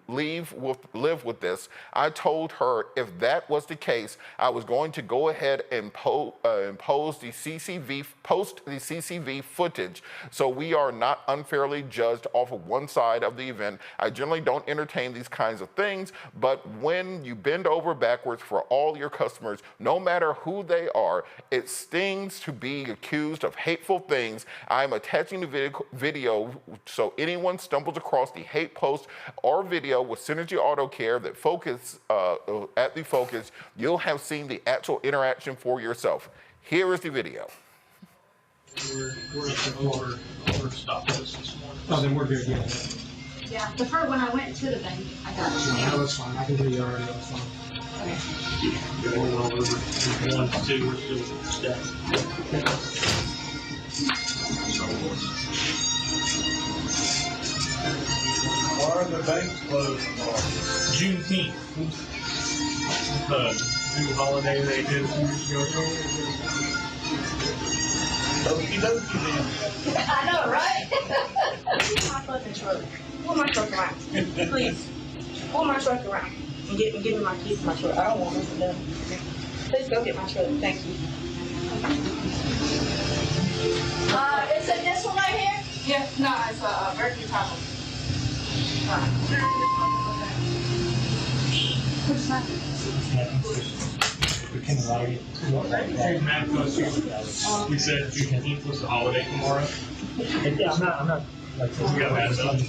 live with this. I told her if that was the case, I was going to go ahead and post the CCV footage so we are not unfairly judged off of one side of the event. I generally don't entertain these kinds of things, but when you bend over backwards for all your customers, no matter who they are, it stings to be accused of hateful things. I'm attaching the video so anyone stumbles across the hate post or video with Synergy Auto Care that focus at the focus, you'll have seen the actual interaction for yourself. Here is the video. We're at the overstop list this morning. Oh, then we're good, yeah. Yeah, the first when I went to the bank, I got it. Yeah, that's fine. I can do you already. That's fine. Okay. Going all over. 1, 2, we're still stacked. Why are the banks closed tomorrow? Juneteenth. New holiday they did a few years ago. Okie dokie then. I know, right? Pull my fucking truck. Pull my truck around. Please. Pull my truck around. And give me my keys to my truck. I don't want this to done. Please go get my truck. Thank you. Is it this one right here? Yeah, no, it's a Berkeley Tahoe. What's that? We said Juneteenth was the holiday tomorrow. Yeah, I'm not. Like, we got mad about it.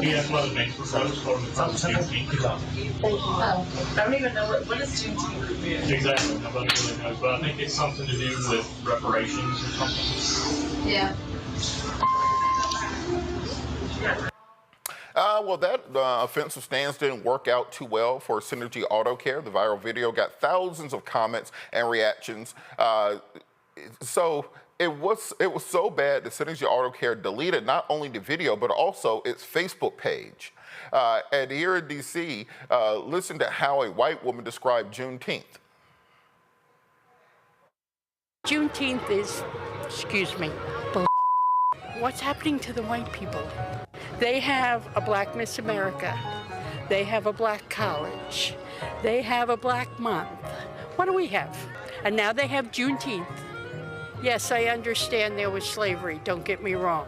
Yeah, that's why the banks were closed for the Juneteenth. I don't even know what is Juneteenth. Exactly, nobody really knows, but I think it's something to do with reparations or something. Yeah. Well, that offensive stance didn't work out too well for Synergy Auto Care. The viral video got thousands of comments and reactions. So it was so bad that Synergy Auto Care deleted not only the video, but also its Facebook page. And here in D.C., listen to how a white woman described Juneteenth. Juneteenth is, excuse me, what's happening to the white people? They have a Black Miss America. They have a Black college. They have a Black month. What do we have? And now they have Juneteenth. Yes, I understand there was slavery, don't get me wrong.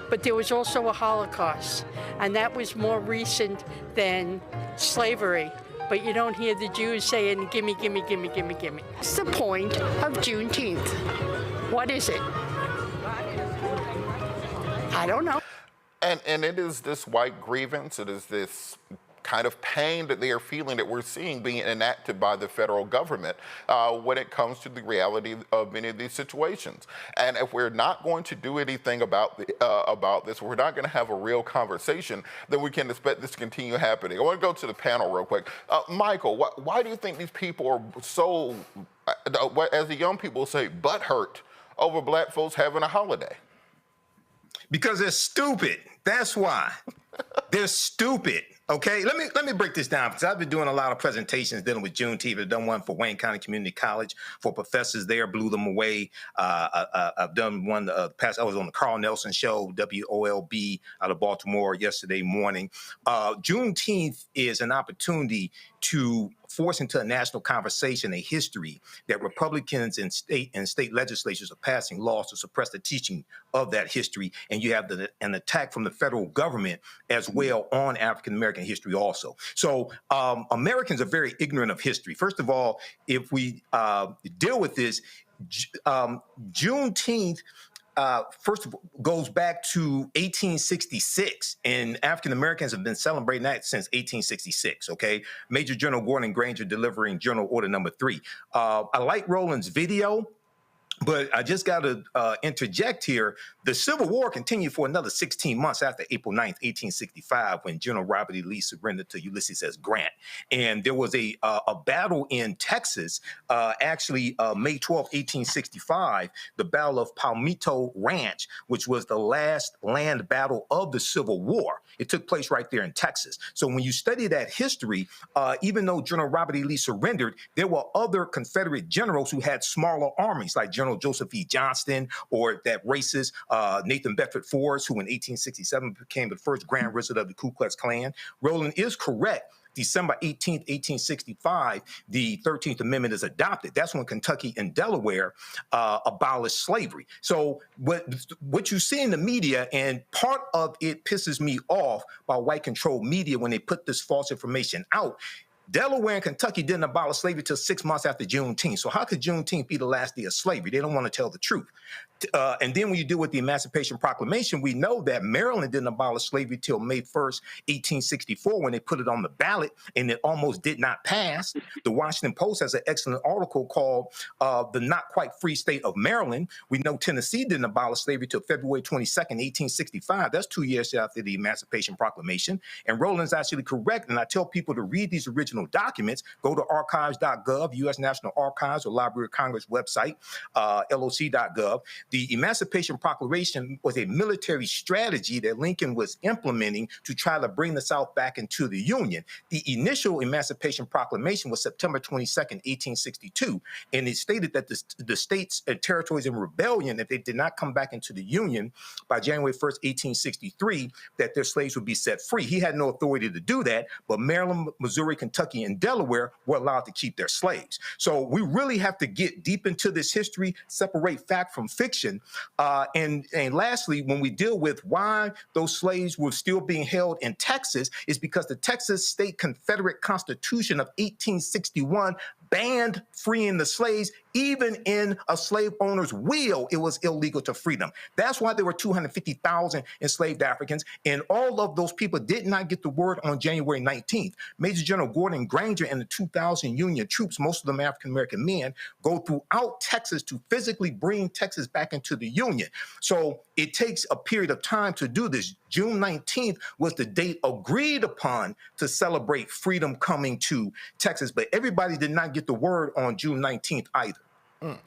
But there was also a Holocaust, and that was more recent than slavery. But you don't hear the Jews saying, gimme, gimme, gimme, gimme, gimme. What's the point of Juneteenth? What is it? I don't know. And it is this white grievance, it is this kind of pain that they are feeling that we're seeing being enacted by the federal government when it comes to the reality of many of these situations. And if we're not going to do anything about this, we're not going to have a real conversation, then we can expect this to continue happening. I want to go to the panel real quick. Michael, why do you think these people are so, as the young people say, butthurt over Black folks having a holiday? Because they're stupid. That's why. They're stupid. Okay, let me break this down because I've been doing a lot of presentations dealing with Juneteenth. I've done one for Wayne County Community College for professors there, blew them away. I've done one past. I was on the Carl Nelson show, WOLB, out of Baltimore yesterday morning. Juneteenth is an opportunity to force into a national conversation a history that Republicans and state legislatures are passing laws to suppress the teaching of that history, and you have an attack from the federal government as well on African American history also. So Americans are very ignorant of history. First of all, if we deal with this, Juneteenth first of all, goes back to 1866, and African Americans have been celebrating that since 1866, okay? Major General Gordon Granger delivering General Order Number 3. I like Roland's video, but I just got to interject here. The Civil War continued for another 16 months after April 9th, 1865, when General Robert E. Lee surrendered to Ulysses S. Grant. And there was a battle in Texas, actually May 12, 1865, the Battle of Palmito Ranch, which was the last land battle of the Civil War. It took place right there in Texas. So when you study that history, even though General Robert E. Lee surrendered, there were other Confederate generals who had smaller armies, like General Joseph E. Johnston, or that racist Nathan Bedford Forrest, who in 1867 became the first Grand Wizard of the Ku Klux Klan. Roland is correct. December 18th, 1865, the 13th Amendment is adopted. That's when Kentucky and Delaware abolished slavery. So what you see in the media, and part of it pisses me off by white-controlled media when they put this false information out, Delaware and Kentucky didn't abolish slavery until 6 months after Juneteenth. So how could Juneteenth be the last day of slavery? They don't want to tell the truth. And then when you deal with the Emancipation Proclamation, we know that Maryland didn't abolish slavery till May 1st, 1864, when they put it on the ballot, and it almost did not pass. The Washington Post has an excellent article called The Not Quite Free State of Maryland. We know Tennessee didn't abolish slavery till February 22nd, 1865. That's 2 years after the Emancipation Proclamation. And Roland's actually correct, and I tell people to read these original documents. Go to archives.gov, U.S. National Archives, or Library of Congress website, loc.gov. The Emancipation Proclamation was a military strategy that Lincoln was implementing to try to bring the South back into the Union. The initial Emancipation Proclamation was September 22nd, 1862, and it stated that the states and territories in rebellion, if they did not come back into the Union by January 1st, 1863, that their slaves would be set free. He had no authority to do that, but Maryland, Missouri, Kentucky, and Delaware were allowed to keep their slaves. So we really have to get deep into this history, separate fact from fiction. And lastly, when we deal with why those slaves were still being held in Texas, is because the Texas State Confederate Constitution of 1861 banned freeing the slaves. Even in a slave owner's will, it was illegal to free them. That's why there were 250,000 enslaved Africans, and all of those people did not get the word on January 19th. Major General Gordon Granger and the 2,000 Union troops, most of them African-American men, go throughout Texas to physically bring Texas back into the Union. So it takes a period of time to do this. June 19th was the date agreed upon to celebrate freedom coming to Texas, but everybody did not get the word on June 19th either. And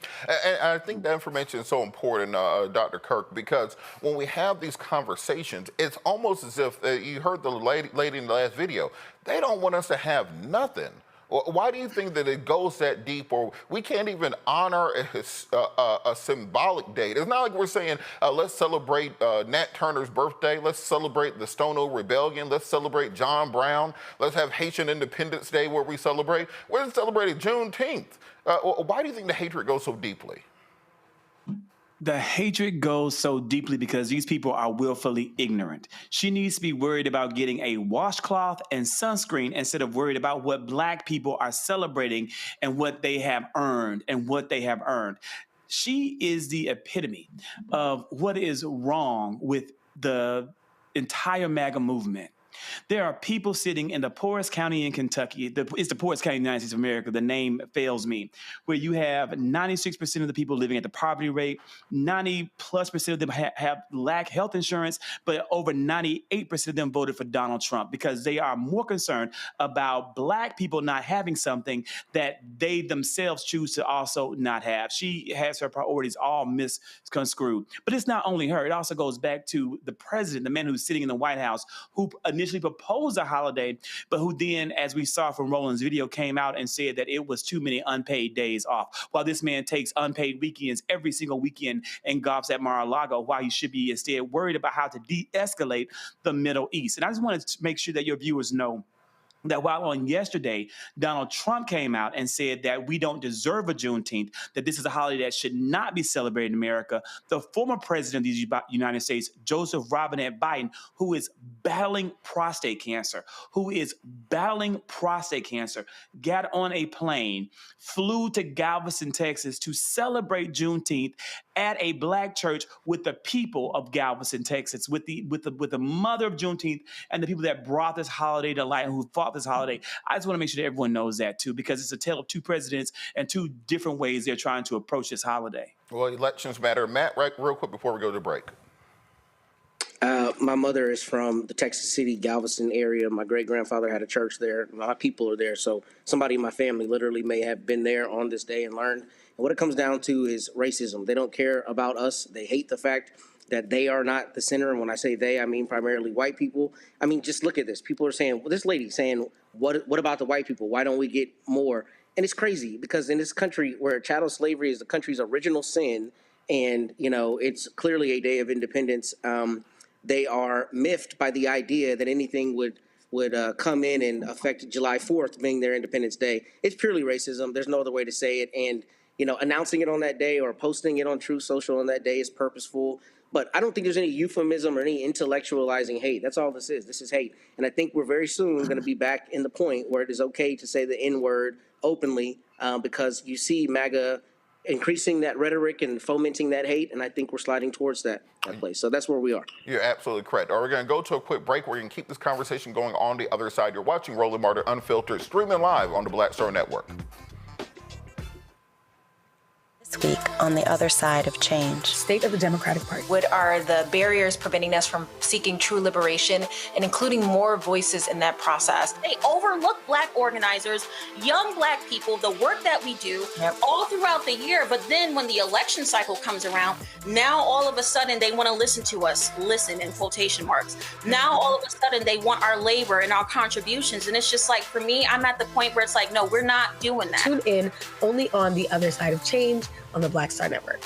I think that information is so important, Dr. Kirk, because when we have these conversations, it's almost as if you heard the lady in the last video. They don't want us to have nothing. Why do you think that it goes that deep, or we can't even honor a symbolic date? It's not like we're saying, let's celebrate Nat Turner's birthday, let's celebrate the Stono Rebellion, let's celebrate John Brown, let's have Haitian Independence Day where we celebrate. We're celebrating Juneteenth. Why do you think the hatred goes so deeply? The hatred goes so deeply because these people are willfully ignorant. She needs to be worried about getting a washcloth and sunscreen instead of worried about what Black people are celebrating and what they have earned She is the epitome of what is wrong with the entire MAGA movement. There are people sitting in the poorest county in Kentucky. It's the poorest county in the United States of America. The name fails me. Where you have 96% of the people living at the poverty rate. 90+% of them lack health insurance, but over 98% of them voted for Donald Trump because they are more concerned about Black people not having something that they themselves choose to also not have. She has her priorities all misconstrued. But it's not only her. It also goes back to the president, the man who's sitting in the White House, who initially initially proposed a holiday, but who then, as we saw from Roland's video, came out and said that it was too many unpaid days off. While this man takes unpaid weekends every single weekend and golfs at Mar-a-Lago, while he should be instead worried about how to de-escalate the Middle East. And I just wanted to make sure that your viewers know that while on yesterday, Donald Trump came out and said that we don't deserve a Juneteenth, that this is a holiday that should not be celebrated in America, the former president of the United States, Joseph Robinette Biden, who is battling prostate cancer, got on a plane, flew to Galveston, Texas to celebrate Juneteenth at a black church with the people of Galveston, Texas, with the mother of Juneteenth and the people that brought this holiday to light and who fought this holiday. I just want to make sure that everyone knows that too, because it's a tale of two presidents and two different ways they're trying to approach this holiday. Well, elections matter. Matt, right, real quick before we go to break. My mother is from the Texas City, Galveston area. My great-grandfather had a church there. My people are there. So somebody in my family literally may have been there on this day and learned. And what it comes down to is racism. They don't care about us. They hate the fact that they are not the center. And when I say they, I mean primarily white people. I mean, just look at this. People are saying, well, this lady saying, what about the white people? Why don't we get more? And it's crazy because in this country where chattel slavery is the country's original sin, and, you know, it's clearly a day of independence, they are miffed by the idea that anything would come in and affect July 4th being their Independence Day. It's purely racism. There's no other way to say it. And, you know, announcing it on that day or posting it on Truth Social on that day is purposeful. But I don't think there's any euphemism or any intellectualizing hate. That's all this is. This is hate. And I think we're very soon going to be back in the point where it is okay to say the N-word openly because you see MAGA increasing that rhetoric and fomenting that hate, and I think we're sliding towards that place. So that's where we are. You're absolutely correct. All right, we're going to go to a quick break where you can keep this conversation going on the other side. You're watching Roland Martin Unfiltered, streaming live on the Black Star Network. This week on the other side of change. State of the Democratic Party. What are the barriers preventing us from seeking true liberation and including more voices in that process? They overlook Black organizers, young Black people, the work that we do all throughout the year. But then when the election cycle comes around, now all of a sudden they want to listen to us, listen in quotation marks. Now all of a sudden they want our labor and our contributions. And it's just like, for me, I'm at the point where it's like, no, we're not doing that. Tune in only on the other side of change on the Black Star Network.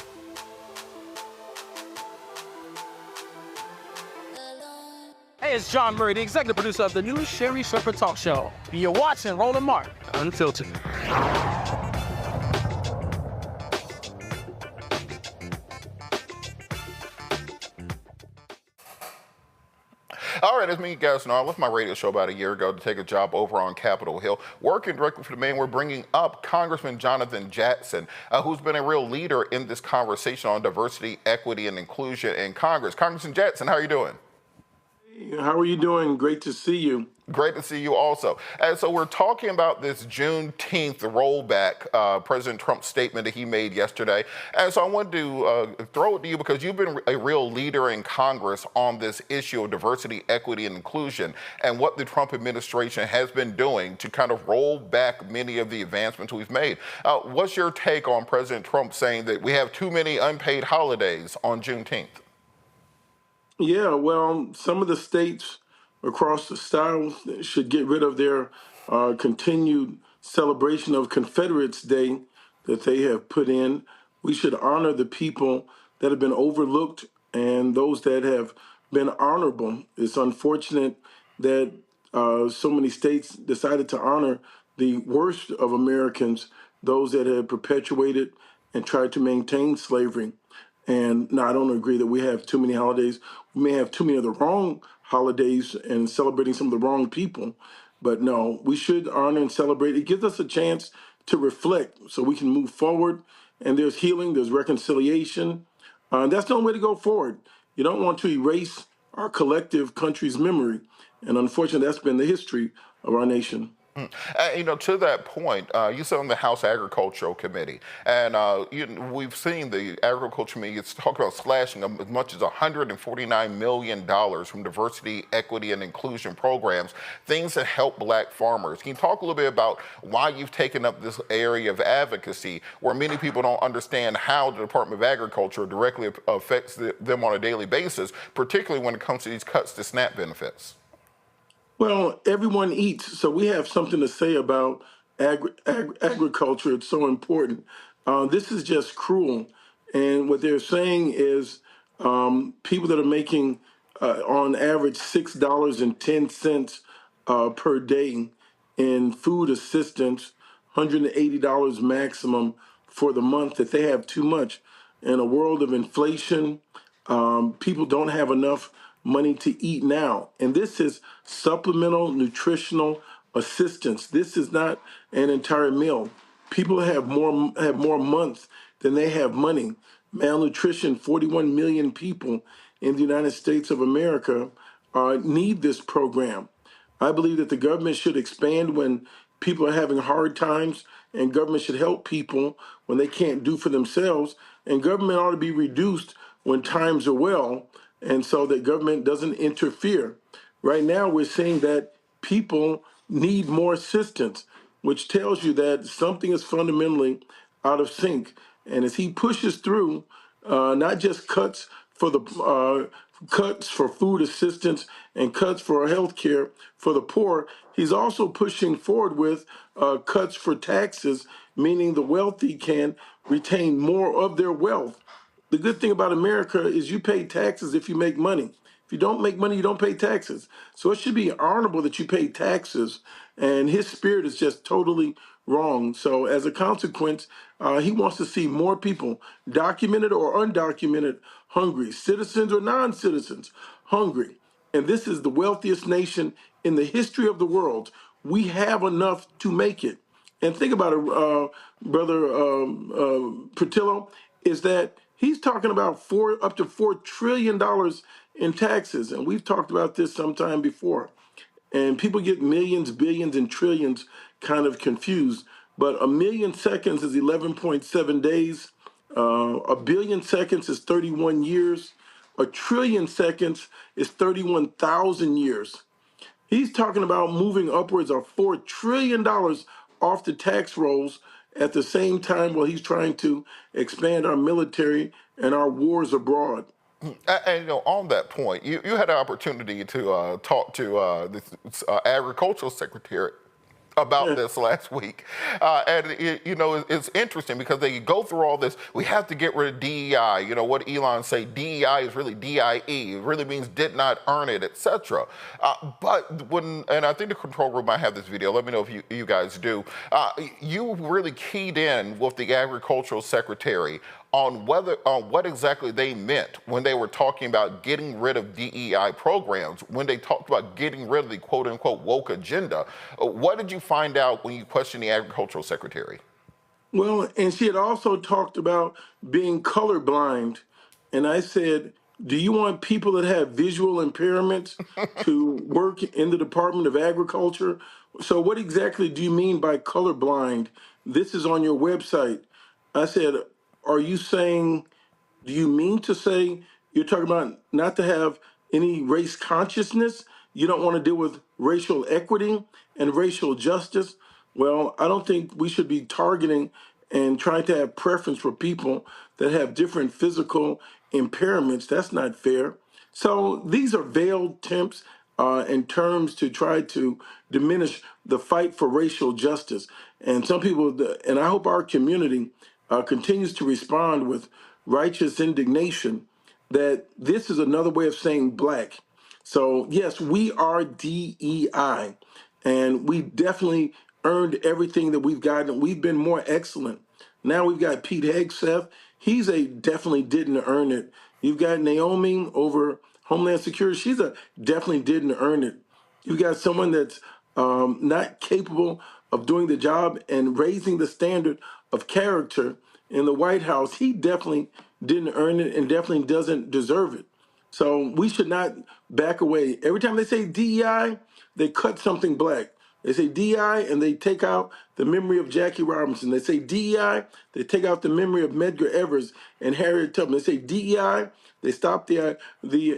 Hey, it's John Murray, the executive producer of the new Sherry Shepherd Talk Show. You're watching Roland Martin Unfiltered. All right, as many guys know, I left my radio show about a year ago to take a job over on Capitol Hill, working directly for the man we're bringing up, Congressman Jackson, who's been a real leader in this conversation on diversity, equity, and inclusion in Congress. Congressman Jackson, how are you doing? How are you doing? Great to see you. Great to see you also. And so we're talking about this Juneteenth rollback, President Trump's statement that he made yesterday. And so I wanted to throw it to you because you've been a real leader in Congress on this issue of diversity, equity, and inclusion, and what the Trump administration has been doing to kind of roll back many of the advancements we've made. What's your take on President Trump saying that we have too many unpaid holidays on Juneteenth? Yeah, well, some of the states across the South should get rid of their continued celebration of Confederates Day that they have put in. We should honor the people that have been overlooked and those that have been honorable. It's unfortunate that so many states decided to honor the worst of Americans, those that have perpetuated and tried to maintain slavery. And no, I don't agree that we have too many holidays. We may have too many of the wrong holidays and celebrating some of the wrong people. But no, we should honor and celebrate. It gives us a chance to reflect so we can move forward. And there's healing, there's reconciliation. And that's the only way to go forward. You don't want to erase our collective country's memory. And unfortunately, that's been the history of our nation. You know, to that point, you sit on the House Agricultural Committee, and we've seen the Agriculture Committee talk about slashing as much as $149 million from diversity, equity, and inclusion programs, things that help Black farmers. Can you talk a little bit about why you've taken up this area of advocacy where many people don't understand how the Department of Agriculture directly affects them on a daily basis, particularly when it comes to these cuts to SNAP benefits? Well, everyone eats, so we have something to say about agriculture. It's so important. This is just cruel. And what they're saying is people that are making, on average, $6.10 per day in food assistance, $180 maximum for the month, that they have too much. In a world of inflation, people don't have enough money to eat now. And this is supplemental nutritional assistance. This is not an entire meal. People have more months than they have money. Malnutrition, 41 million people in the United States of America need this program. I believe that the government should expand when people are having hard times, and government should help people when they can't do for themselves, and government ought to be reduced when times are well, and so that government doesn't interfere. Right now, we're seeing that people need more assistance, which tells you that something is fundamentally out of sync. And as he pushes through, not just cuts for food assistance and cuts for health care for the poor, he's also pushing forward with cuts for taxes, meaning the wealthy can retain more of their wealth. The good thing about America is you pay taxes if you make money. If you don't make money, you don't pay taxes. So it should be honorable that you pay taxes. And his spirit is just totally wrong. So as a consequence, he wants to see more people, documented or undocumented, hungry, citizens or non-citizens, hungry. And this is the wealthiest nation in the history of the world. We have enough to make it. And think about it, Brother Patillo, is that he's talking about up to $4 trillion in taxes. And we've talked about this sometime before. And people get millions, billions, and trillions kind of confused. But a million seconds is 11.7 days. A billion seconds is 31 years. A trillion seconds is 31,000 years. He's talking about moving upwards of $4 trillion off the tax rolls at the same time while he's trying to expand our military and our wars abroad. And on that point, you had an opportunity to talk to this agricultural secretary about this last week. It's interesting because they go through all this. We have to get rid of DEI. What Elon say, DEI is really DIE. It really means did not earn it, etc. And I think the control room might have this video. Let me know if you guys do. You really keyed in with the agricultural secretary on what exactly they meant when they were talking about getting rid of DEI programs, when they talked about getting rid of the quote-unquote woke agenda. What did you find out when you questioned the agricultural secretary? Well, and she had also talked about being colorblind. And I said, do you want people that have visual impairments to work in the Department of Agriculture? So what exactly do you mean by colorblind? This is on your website. I said, are you saying, do you mean to say you're talking about not to have any race consciousness? You don't want to deal with racial equity and racial justice? Well, I don't think we should be targeting and trying to have preference for people that have different physical impairments. That's not fair. So these are veiled attempts and terms to try to diminish the fight for racial justice. And some people, and I hope our community continues to respond with righteous indignation that this is another way of saying black. So yes, we are DEI, and we definitely earned everything that we've gotten. We've been more excellent. Now we've got Pete Hegseth. He's definitely didn't earn it. You've got Naomi over Homeland Security. She's definitely didn't earn it. You've got someone that's not capable of doing the job and raising the standard of character in the White House. He definitely didn't earn it and definitely doesn't deserve it. So we should not back away. Every time they say DEI, they cut something black. They say DEI and they take out the memory of Jackie Robinson. They say DEI, they take out the memory of Medgar Evers and Harriet Tubman. They say DEI, they stop the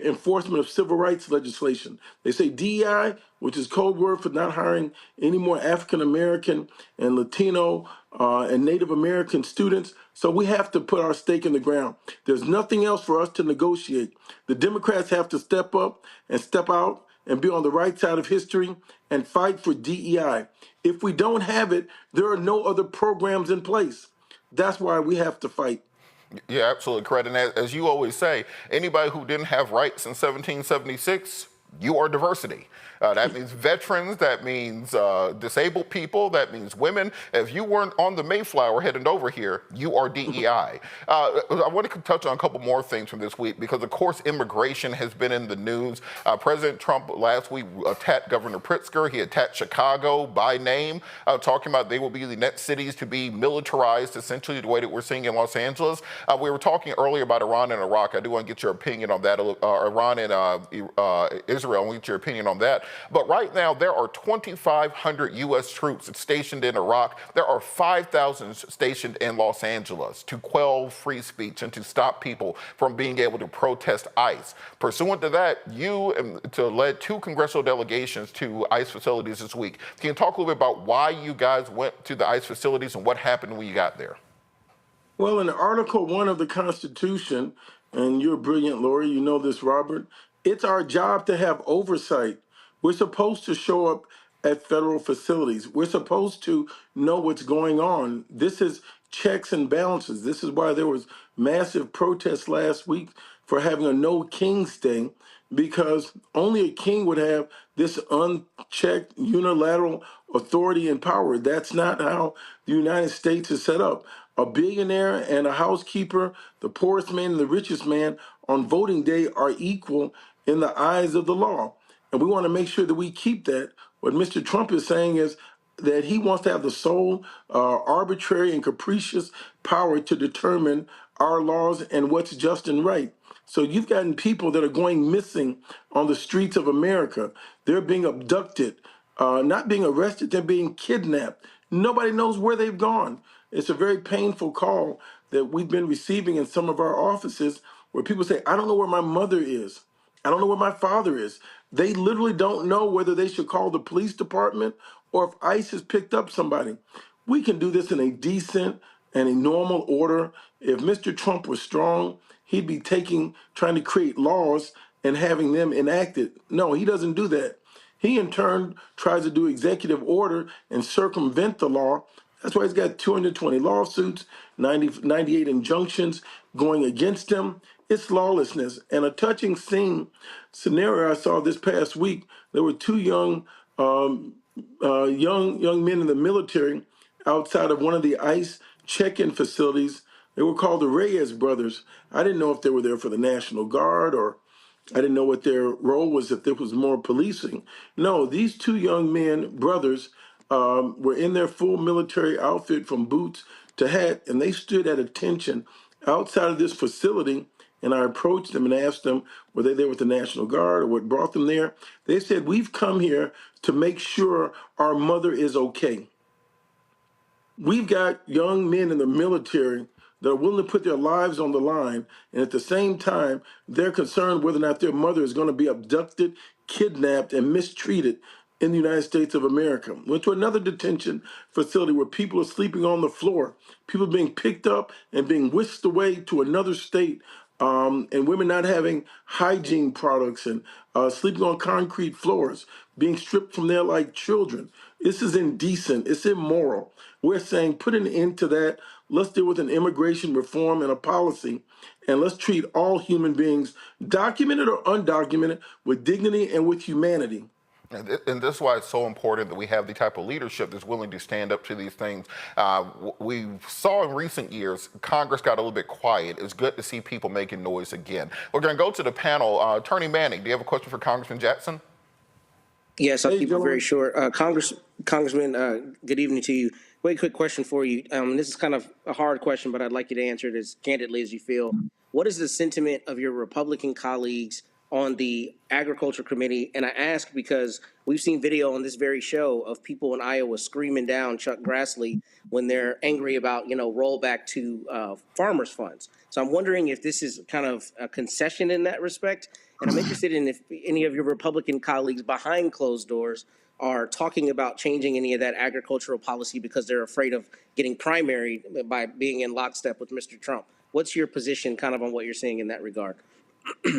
enforcement of civil rights legislation. They say DEI, which is code word for not hiring any more African American and Latino and Native American students. So we have to put our stake in the ground. There's nothing else for us to negotiate. The Democrats have to step up and step out and be on the right side of history and fight for DEI. If we don't have it, there are no other programs in place. That's why we have to fight. Yeah, absolutely correct. And as you always say, anybody who didn't have rights in 1776, you are diversity. That means veterans, that means disabled people, that means women. If you weren't on the Mayflower heading over here, you are DEI. I want to touch on a couple more things from this week because, of course, immigration has been in the news. President Trump last week attacked Governor Pritzker. He attacked Chicago by name, talking about they will be the next cities to be militarized, essentially the way that we're seeing in Los Angeles. We were talking earlier about Iran and Iraq. I do want to get your opinion on that. Iran and Israel, I want to get your opinion on that. But right now, there are 2,500 U.S. troops stationed in Iraq. There are 5,000 stationed in Los Angeles to quell free speech and to stop people from being able to protest ICE. Pursuant to that, you led 2 congressional delegations to ICE facilities this week. Can you talk a little bit about why you guys went to the ICE facilities and what happened when you got there? Well, in Article 1 of the Constitution, and you're a brilliant lawyer, you know this, Robert, it's our job to have oversight. We're supposed to show up at federal facilities. We're supposed to know what's going on. This is checks and balances. This is why there was massive protests last week for having a no King's Day, because only a king would have this unchecked unilateral authority and power. That's not how the United States is set up. A billionaire and a housekeeper, the poorest man and the richest man on voting day are equal in the eyes of the law. And we want to make sure that we keep that. What Mr. Trump is saying is that he wants to have the sole arbitrary and capricious power to determine our laws and what's just and right. So you've gotten people that are going missing on the streets of America. They're being abducted, not being arrested, they're being kidnapped. Nobody knows where they've gone. It's a very painful call that we've been receiving in some of our offices where people say, I don't know where my mother is. I don't know where my father is. They literally don't know whether they should call the police department or if ICE has picked up somebody. We can do this in a decent and a normal order. If Mr. Trump was strong, he'd be trying to create laws and having them enacted. No, he doesn't do that. He in turn tries to do executive order and circumvent the law. That's why he's got 220 lawsuits, 98 injunctions going against him. It's lawlessness. And a touching scenario I saw this past week, there were 2 young men in the military outside of one of the ICE check-in facilities. They were called the Reyes brothers. I didn't know if they were there for the National Guard or I didn't know what their role was, if there was more policing. No, these 2 young men, brothers, were in their full military outfit from boots to hat, and they stood at attention outside of this facility. And I approached them and asked them, were they there with the National Guard or what brought them there? They said, we've come here to make sure our mother is okay. We've got young men in the military that are willing to put their lives on the line, and at the same time, they're concerned whether or not their mother is going to be abducted, kidnapped, and mistreated in the United States of America. Went to another detention facility where people are sleeping on the floor, people being picked up and being whisked away to another state, and women not having hygiene products and sleeping on concrete floors, being stripped from there like children. This is indecent. It's immoral. We're saying put an end to that. Let's deal with an immigration reform and a policy, and let's treat all human beings, documented or undocumented, with dignity and with humanity. And this is why it's so important that we have the type of leadership that's willing to stand up to these things. We saw in recent years, Congress got a little bit quiet. It's good to see people making noise again. We're going to go to the panel. Attorney Manning, do you have a question for Congressman Jackson? Yes, I'll keep it very short. Congressman, good evening to you. Very quick question for you. This is kind of a hard question, but I'd like you to answer it as candidly as you feel. What is the sentiment of your Republican colleagues on the Agriculture Committee? And I ask because we've seen video on this very show of people in Iowa screaming down Chuck Grassley when they're angry about, rollback to farmers' funds. So I'm wondering if this is kind of a concession in that respect. And I'm interested in if any of your Republican colleagues behind closed doors are talking about changing any of that agricultural policy because they're afraid of getting primaried by being in lockstep with Mr. Trump. What's your position kind of on what you're saying in that regard?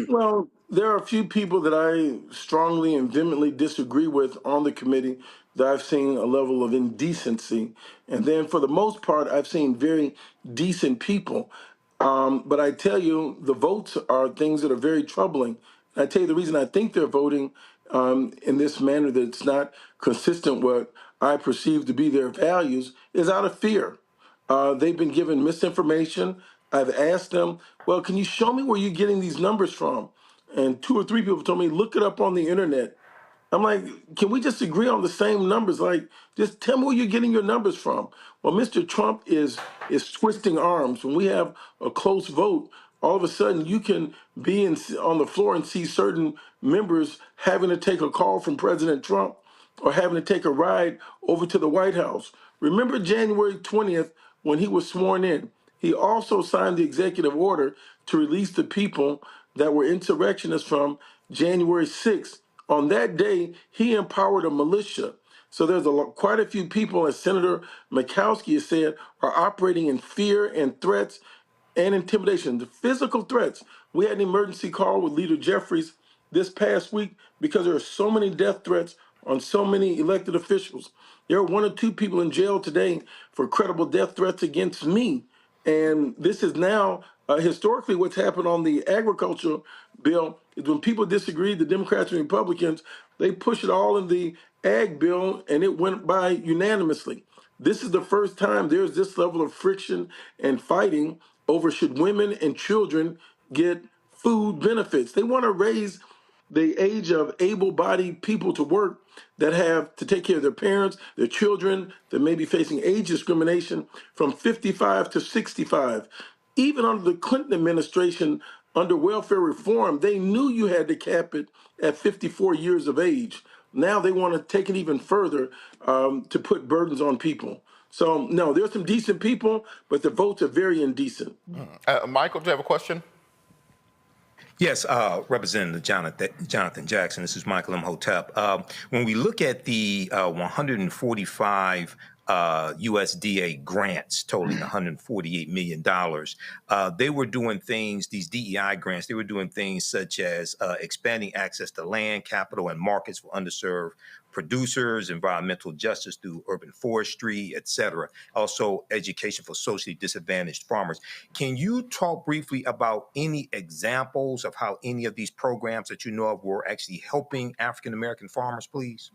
Well, there are a few people that I strongly and vehemently disagree with on the committee that I've seen a level of indecency. And then for the most part, I've seen very decent people. But I tell you, the votes are things that are very troubling. I tell you the reason I think they're voting in this manner that's not consistent with what I perceive to be their values is out of fear. They've been given misinformation. I've asked them, well, can you show me where you're getting these numbers from? And two or three people told me, look it up on the internet. I'm like, can we just agree on the same numbers? Like, just tell me where you're getting your numbers from. Well, Mr. Trump is twisting arms. When we have a close vote, all of a sudden you can be on the floor and see certain members having to take a call from President Trump or having to take a ride over to the White House. Remember January 20th when he was sworn in? He also signed the executive order to release the people that were insurrectionists from January 6th. On that day, he empowered a militia. So there's quite a few people, as Senator Murkowski has said, are operating in fear and threats and intimidation. The physical threats. We had an emergency call with Leader Jeffries this past week because there are so many death threats on so many elected officials. There are one or two people in jail today for credible death threats against me. And this is now historically what's happened on the agriculture bill is when people disagree, the Democrats and Republicans, they push it all in the ag bill and it went by unanimously. This is the first time there's this level of friction and fighting over should women and children get food benefits. They want to raise the age of able-bodied people to work that have to take care of their parents, their children that may be facing age discrimination from 55 to 65. Even under the Clinton administration, under welfare reform, they knew you had to cap it at 54 years of age. Now they want to take it even further to put burdens on people. So no, there's some decent people, but the votes are very indecent. Michael, do you have a question? Yes, Representative Jonathan Jackson. This is Michael Imhotep. When we look at the 145 USDA grants totaling $148 million, they were doing things, these DEI grants, they were doing things such as expanding access to land, capital, and markets for underserved producers, environmental justice through urban forestry, et cetera. Also, education for socially disadvantaged farmers. Can you talk briefly about any examples of how any of these programs that you know of were actually helping African-American farmers, please?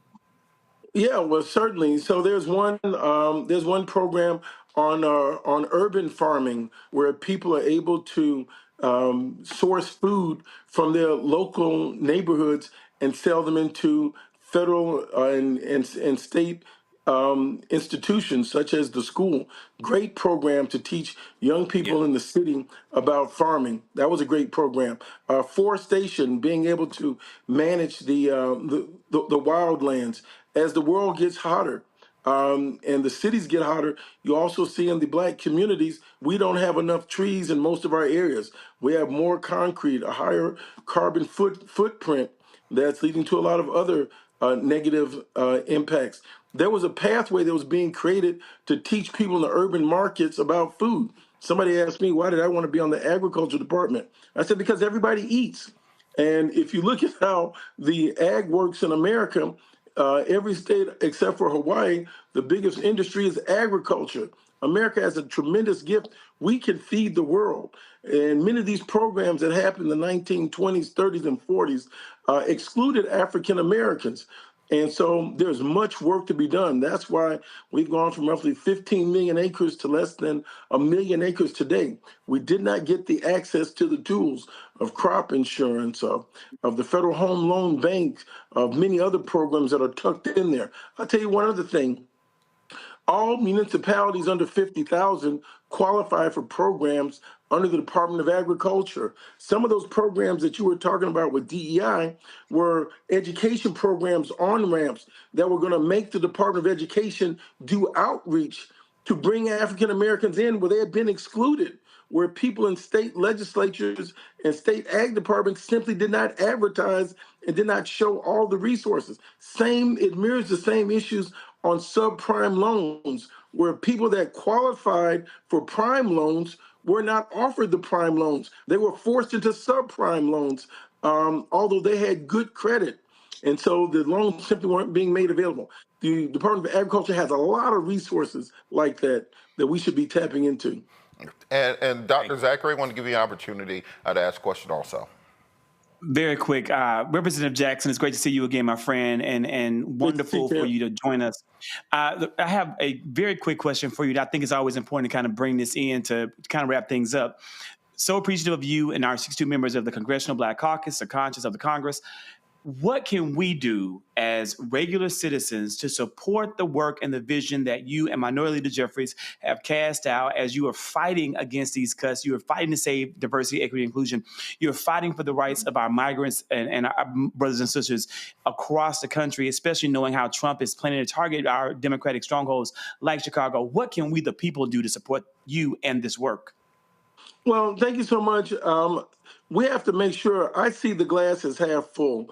Yeah, well, certainly. So there's one program on urban farming where people are able to source food from their local neighborhoods and sell them into federal and state institutions such as the school. Great program to teach young people in the city about farming. That was a great program. Forestation, being able to manage the wildlands. As the world gets hotter and the cities get hotter, you also see in the black communities, we don't have enough trees in most of our areas. We have more concrete, a higher carbon footprint that's leading to a lot of other negative impacts. There was a pathway that was being created to teach people in the urban markets about food. Somebody asked me, why did I want to be on the agriculture department? I said, because everybody eats. And if you look at how the ag works in America, every state except for Hawaii, the biggest industry is agriculture. America has a tremendous gift. We can feed the world. And many of these programs that happened in the 1920s, 30s, and 40s excluded African Americans. And so there's much work to be done. That's why we've gone from roughly 15 million acres to less than 1 million acres today. We did not get the access to the tools of crop insurance, of the Federal Home Loan Bank, of many other programs that are tucked in there. I'll tell you one other thing. All municipalities under 50,000 qualify for programs under the Department of Agriculture. Some of those programs that you were talking about with DEI were education programs, on-ramps that were going to make the Department of Education do outreach to bring African Americans in where they had been excluded, where people in state legislatures and state ag departments simply did not advertise and did not show all the resources. It mirrors the same issues on subprime loans, where people that qualified for prime loans were not offered the prime loans. They were forced into subprime loans, although they had good credit. And so the loans simply weren't being made available. The Department of Agriculture has a lot of resources like that we should be tapping into. And Dr. Zachary, I want to give you an opportunity to ask a question also. Very quick, Representative Jackson, it's great to see you again, my friend, and wonderful for you to join us. I have a very quick question for you that I think is always important to kind of bring this in to kind of wrap things up. So appreciative of you and our 62 members of the Congressional Black Caucus, the conscience of the Congress. What can we do as regular citizens to support the work and the vision that you and Minority Leader Jeffries have cast out as you are fighting against these cuts? You are fighting to save diversity, equity, inclusion. You're fighting for the rights of our migrants and our brothers and sisters across the country, especially knowing how Trump is planning to target our Democratic strongholds like Chicago. What can we, the people, do to support you and this work? Well, thank you so much. We have to make sure I see the glass as half full.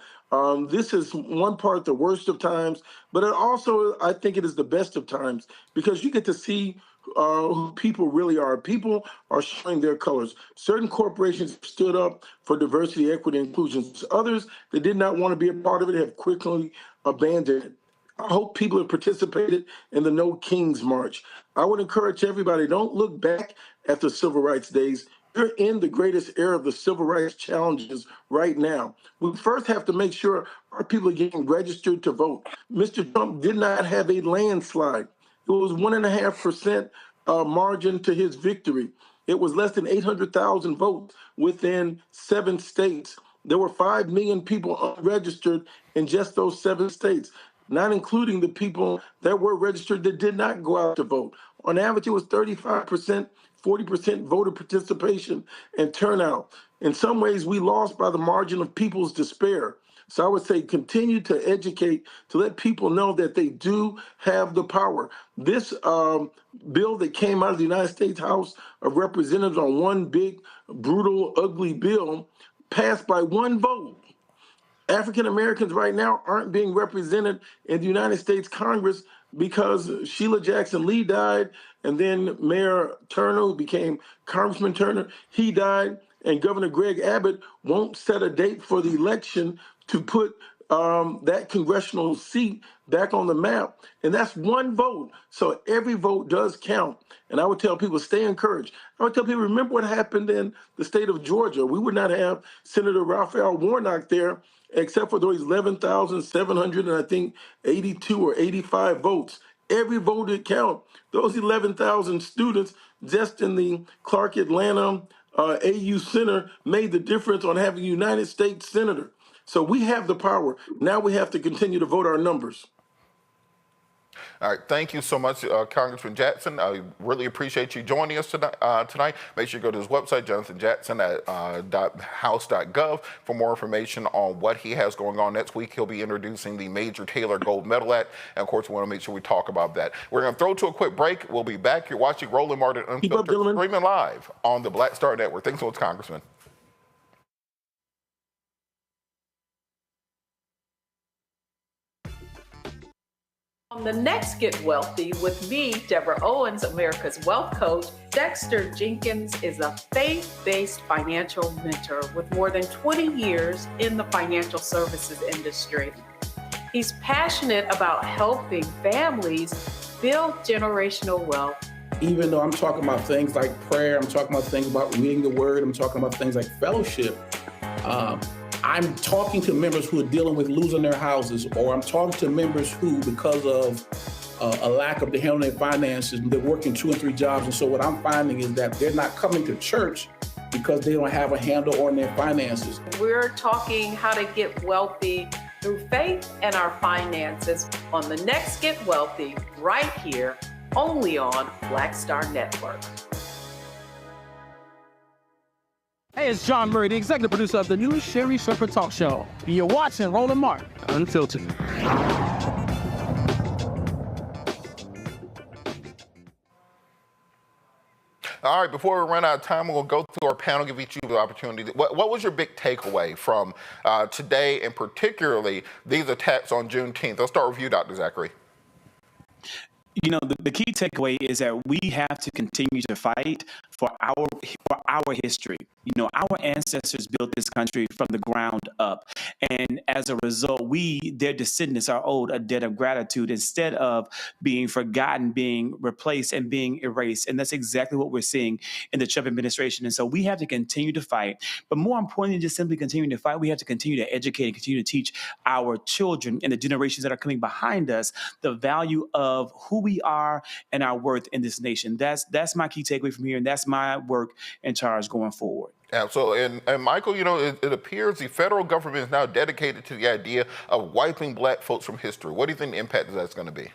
This is one part the worst of times, but it also, I think it is the best of times because you get to see who people really are. People are showing their colors. Certain corporations stood up for diversity, equity, and inclusion. Others that did not want to be a part of it have quickly abandoned it. I hope people have participated in the No Kings March. I would encourage everybody, don't look back at the civil rights days. You're in the greatest era of the civil rights challenges right now. We first have to make sure our people are getting registered to vote. Mr. Trump did not have a landslide. It was 1.5% margin to his victory. It was less than 800,000 votes within 7 states. There were 5 million people unregistered in just those 7 states, not including the people that were registered that did not go out to vote. On average, it was 35%, 40% voter participation and turnout. In some ways, we lost by the margin of people's despair. So I would say continue to educate, to let people know that they do have the power. This bill that came out of the United States House of Representatives on one big, brutal, ugly bill passed by one vote. African Americans right now aren't being represented in the United States Congress because Sheila Jackson Lee died, and then Mayor Turner, who became Congressman Turner, he died, and Governor Greg Abbott won't set a date for the election to put that congressional seat back on the map. And that's one vote. So every vote does count. And I would tell people, stay encouraged. I would tell people, remember what happened in the state of Georgia. We would not have Senator Raphael Warnock there except for those 11,700 and I think 82 or 85 votes. Every vote did count. Those 11,000 students just in the Clark Atlanta AU Center made the difference on having a United States Senator. So we have the power. Now we have to continue to vote our numbers. All right, thank you so much, Congressman Jackson. I really appreciate you joining us tonight. Make sure you go to his website, jonathanjackson.house.gov, for more information on what he has going on next week. He'll be introducing the Major Taylor Gold Medal Act, and of course, we want to make sure we talk about that. We're going to throw to a quick break. We'll be back. You're watching Roland Martin Unfiltered, streaming live on the Black Star Network. Thanks so much, Congressman. On the next Get Wealthy with me, Deborah Owens, America's Wealth Coach, Dexter Jenkins is a faith-based financial mentor with more than 20 years in the financial services industry. He's passionate about helping families build generational wealth. Even though I'm talking about things like prayer, I'm talking about things about reading the word, I'm talking about things like fellowship, I'm talking to members who are dealing with losing their houses, or I'm talking to members who, because of a lack of the handling their finances, they're working 2 and 3 jobs. And so what I'm finding is that they're not coming to church because they don't have a handle on their finances. We're talking how to get wealthy through faith and our finances on the next Get Wealthy, right here, only on Black Star Network. Hey, it's John Murray, the executive producer of the new Sherry Shepherd Talk Show. You're watching Roland Martin Unfiltered. All right, before we run out of time, we'll go through our panel, give each of you the opportunity. What was your big takeaway from today, and particularly these attacks on Juneteenth? I'll start with you, Dr. Zachary. You know, the key takeaway is that we have to continue to fight for our history. You know, our ancestors built this country from the ground up. And as a result, their descendants, are owed a debt of gratitude instead of being forgotten, being replaced, and being erased. And that's exactly what we're seeing in the Trump administration. And so we have to continue to fight. But more importantly than just simply continuing to fight, we have to continue to educate and continue to teach our children and the generations that are coming behind us the value of who we are and our worth in this nation. That's my key takeaway from here, and that's my work and charge going forward. Absolutely. And Michael, you know, it appears the federal government is now dedicated to the idea of wiping black folks from history. What do you think the impact of that's going to be?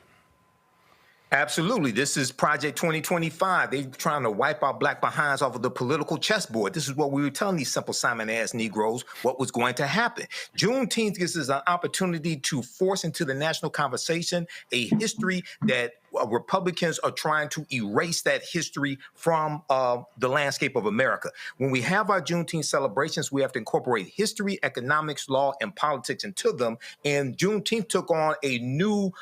Absolutely. This is Project 2025. They're trying to wipe our black behinds off of the political chessboard. This is what we were telling these simple Simon-ass Negroes what was going to happen. Juneteenth gives us an opportunity to force into the national conversation a history that Republicans are trying to erase that history from the landscape of America. When we have our Juneteenth celebrations, we have to incorporate history, economics, law, and politics into them. And Juneteenth took on a new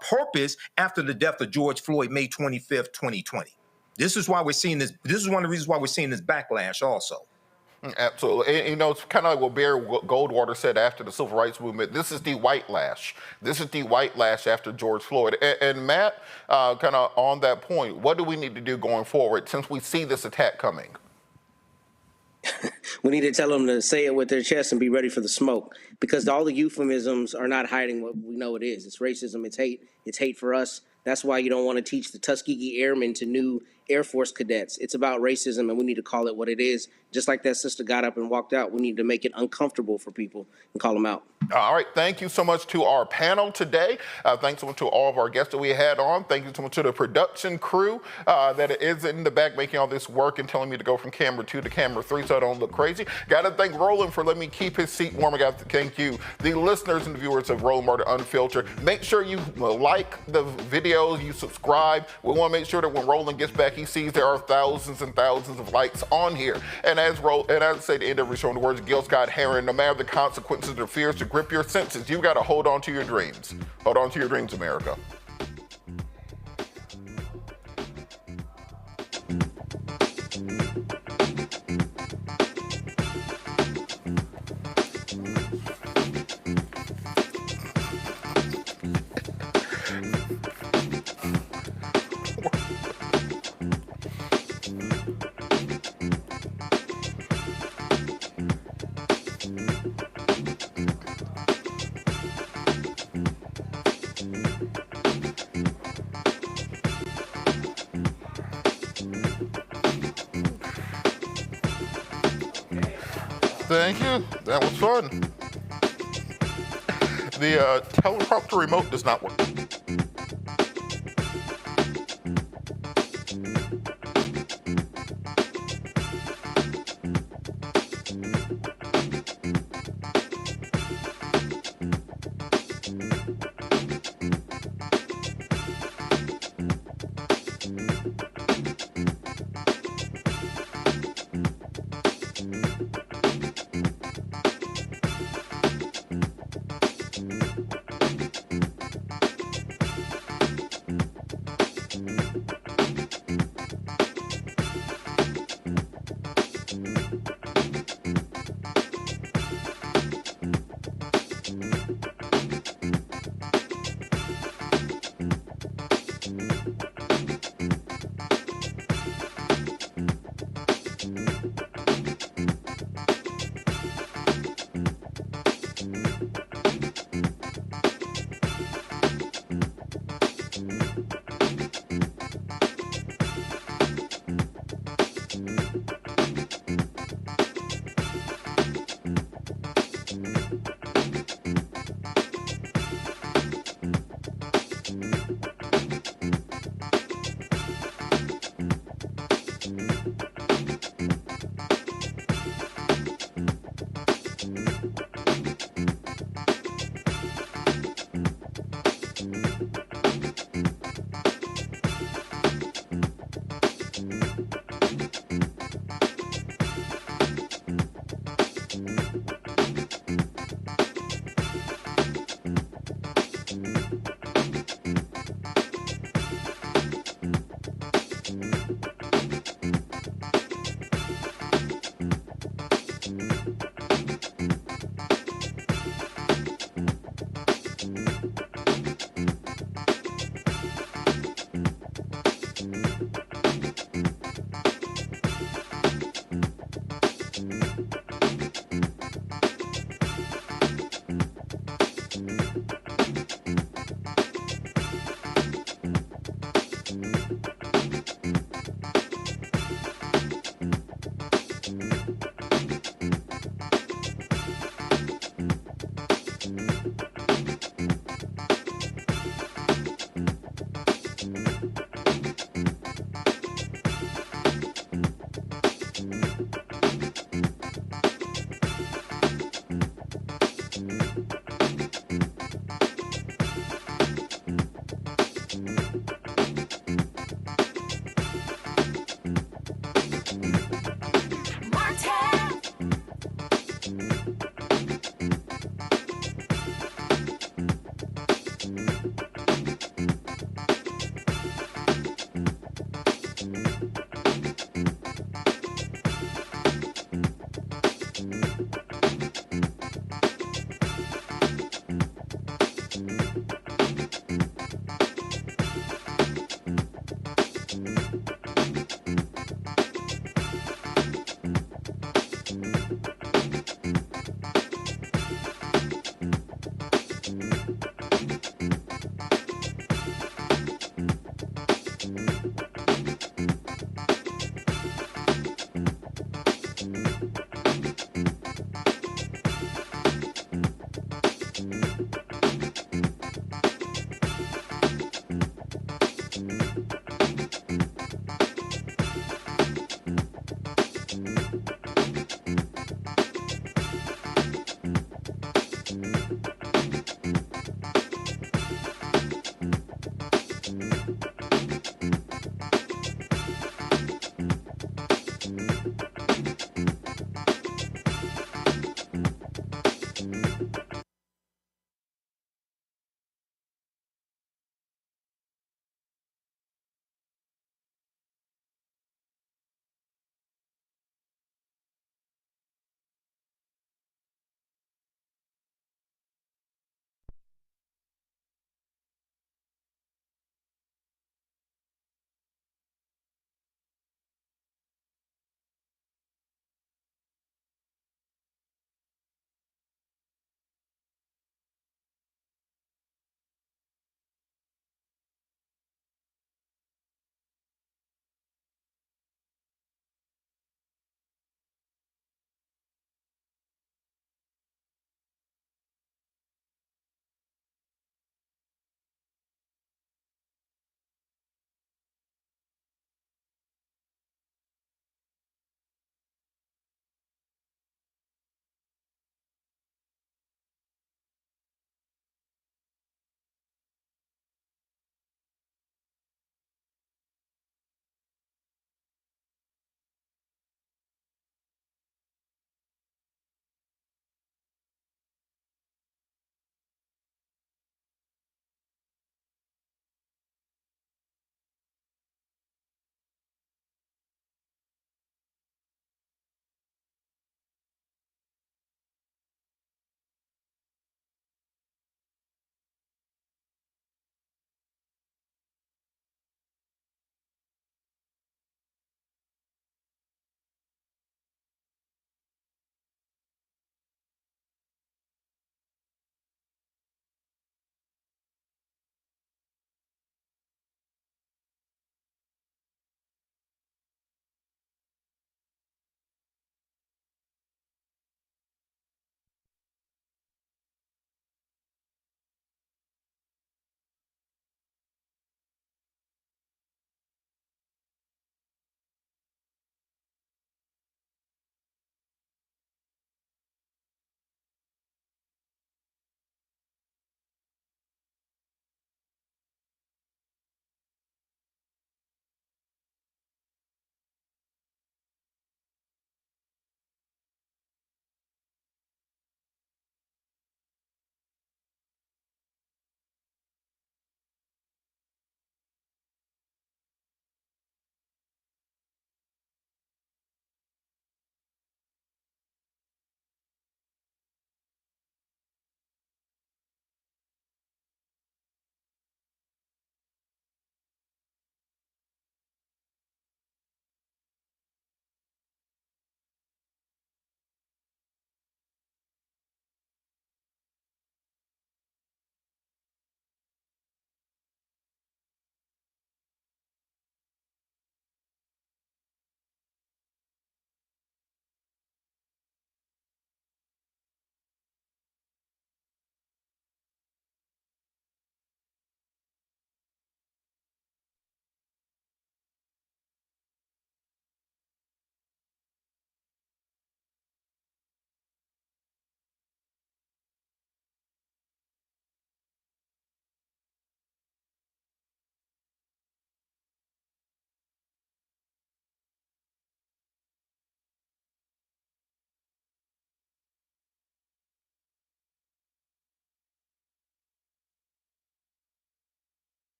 purpose after the death of George Floyd, May 25th, 2020. This is why we're seeing this. This is one of the reasons why we're seeing this backlash also. Absolutely. And, you know, it's kind of like what Barry Goldwater said after the Civil Rights Movement. This is the white lash. This is the white lash after George Floyd. And Matt, kind of on that point, what do we need to do going forward since we see this attack coming? We need to tell them to say it with their chest and be ready for the smoke, because all the euphemisms are not hiding what we know it is. It's racism. It's hate. It's hate for us. That's why you don't want to teach the Tuskegee Airmen to new Air Force cadets. It's about racism, and we need to call it what it is. Just like that sister got up and walked out, we need to make it uncomfortable for people and call them out. All right. Thank you so much to our panel today. Thanks so much to all of our guests that we had on. Thank you so much to the production crew that is in the back making all this work and telling me to go from camera 2 to camera 3 so I don't look crazy. Got to thank Roland for letting me keep his seat warm. I got to thank you, the listeners and the viewers of Roland Martin Unfiltered. Make sure you like the videos, you subscribe. We want to make sure that when Roland gets back, he sees there are thousands and thousands of likes on here. And as I say at the end of every show, in the words of Gil Scott-Heron, no matter the consequences or fears to grip your senses, you got to hold on to your dreams. Hold on to your dreams, America. Thank you. That was fun. The teleprompter remote does not work.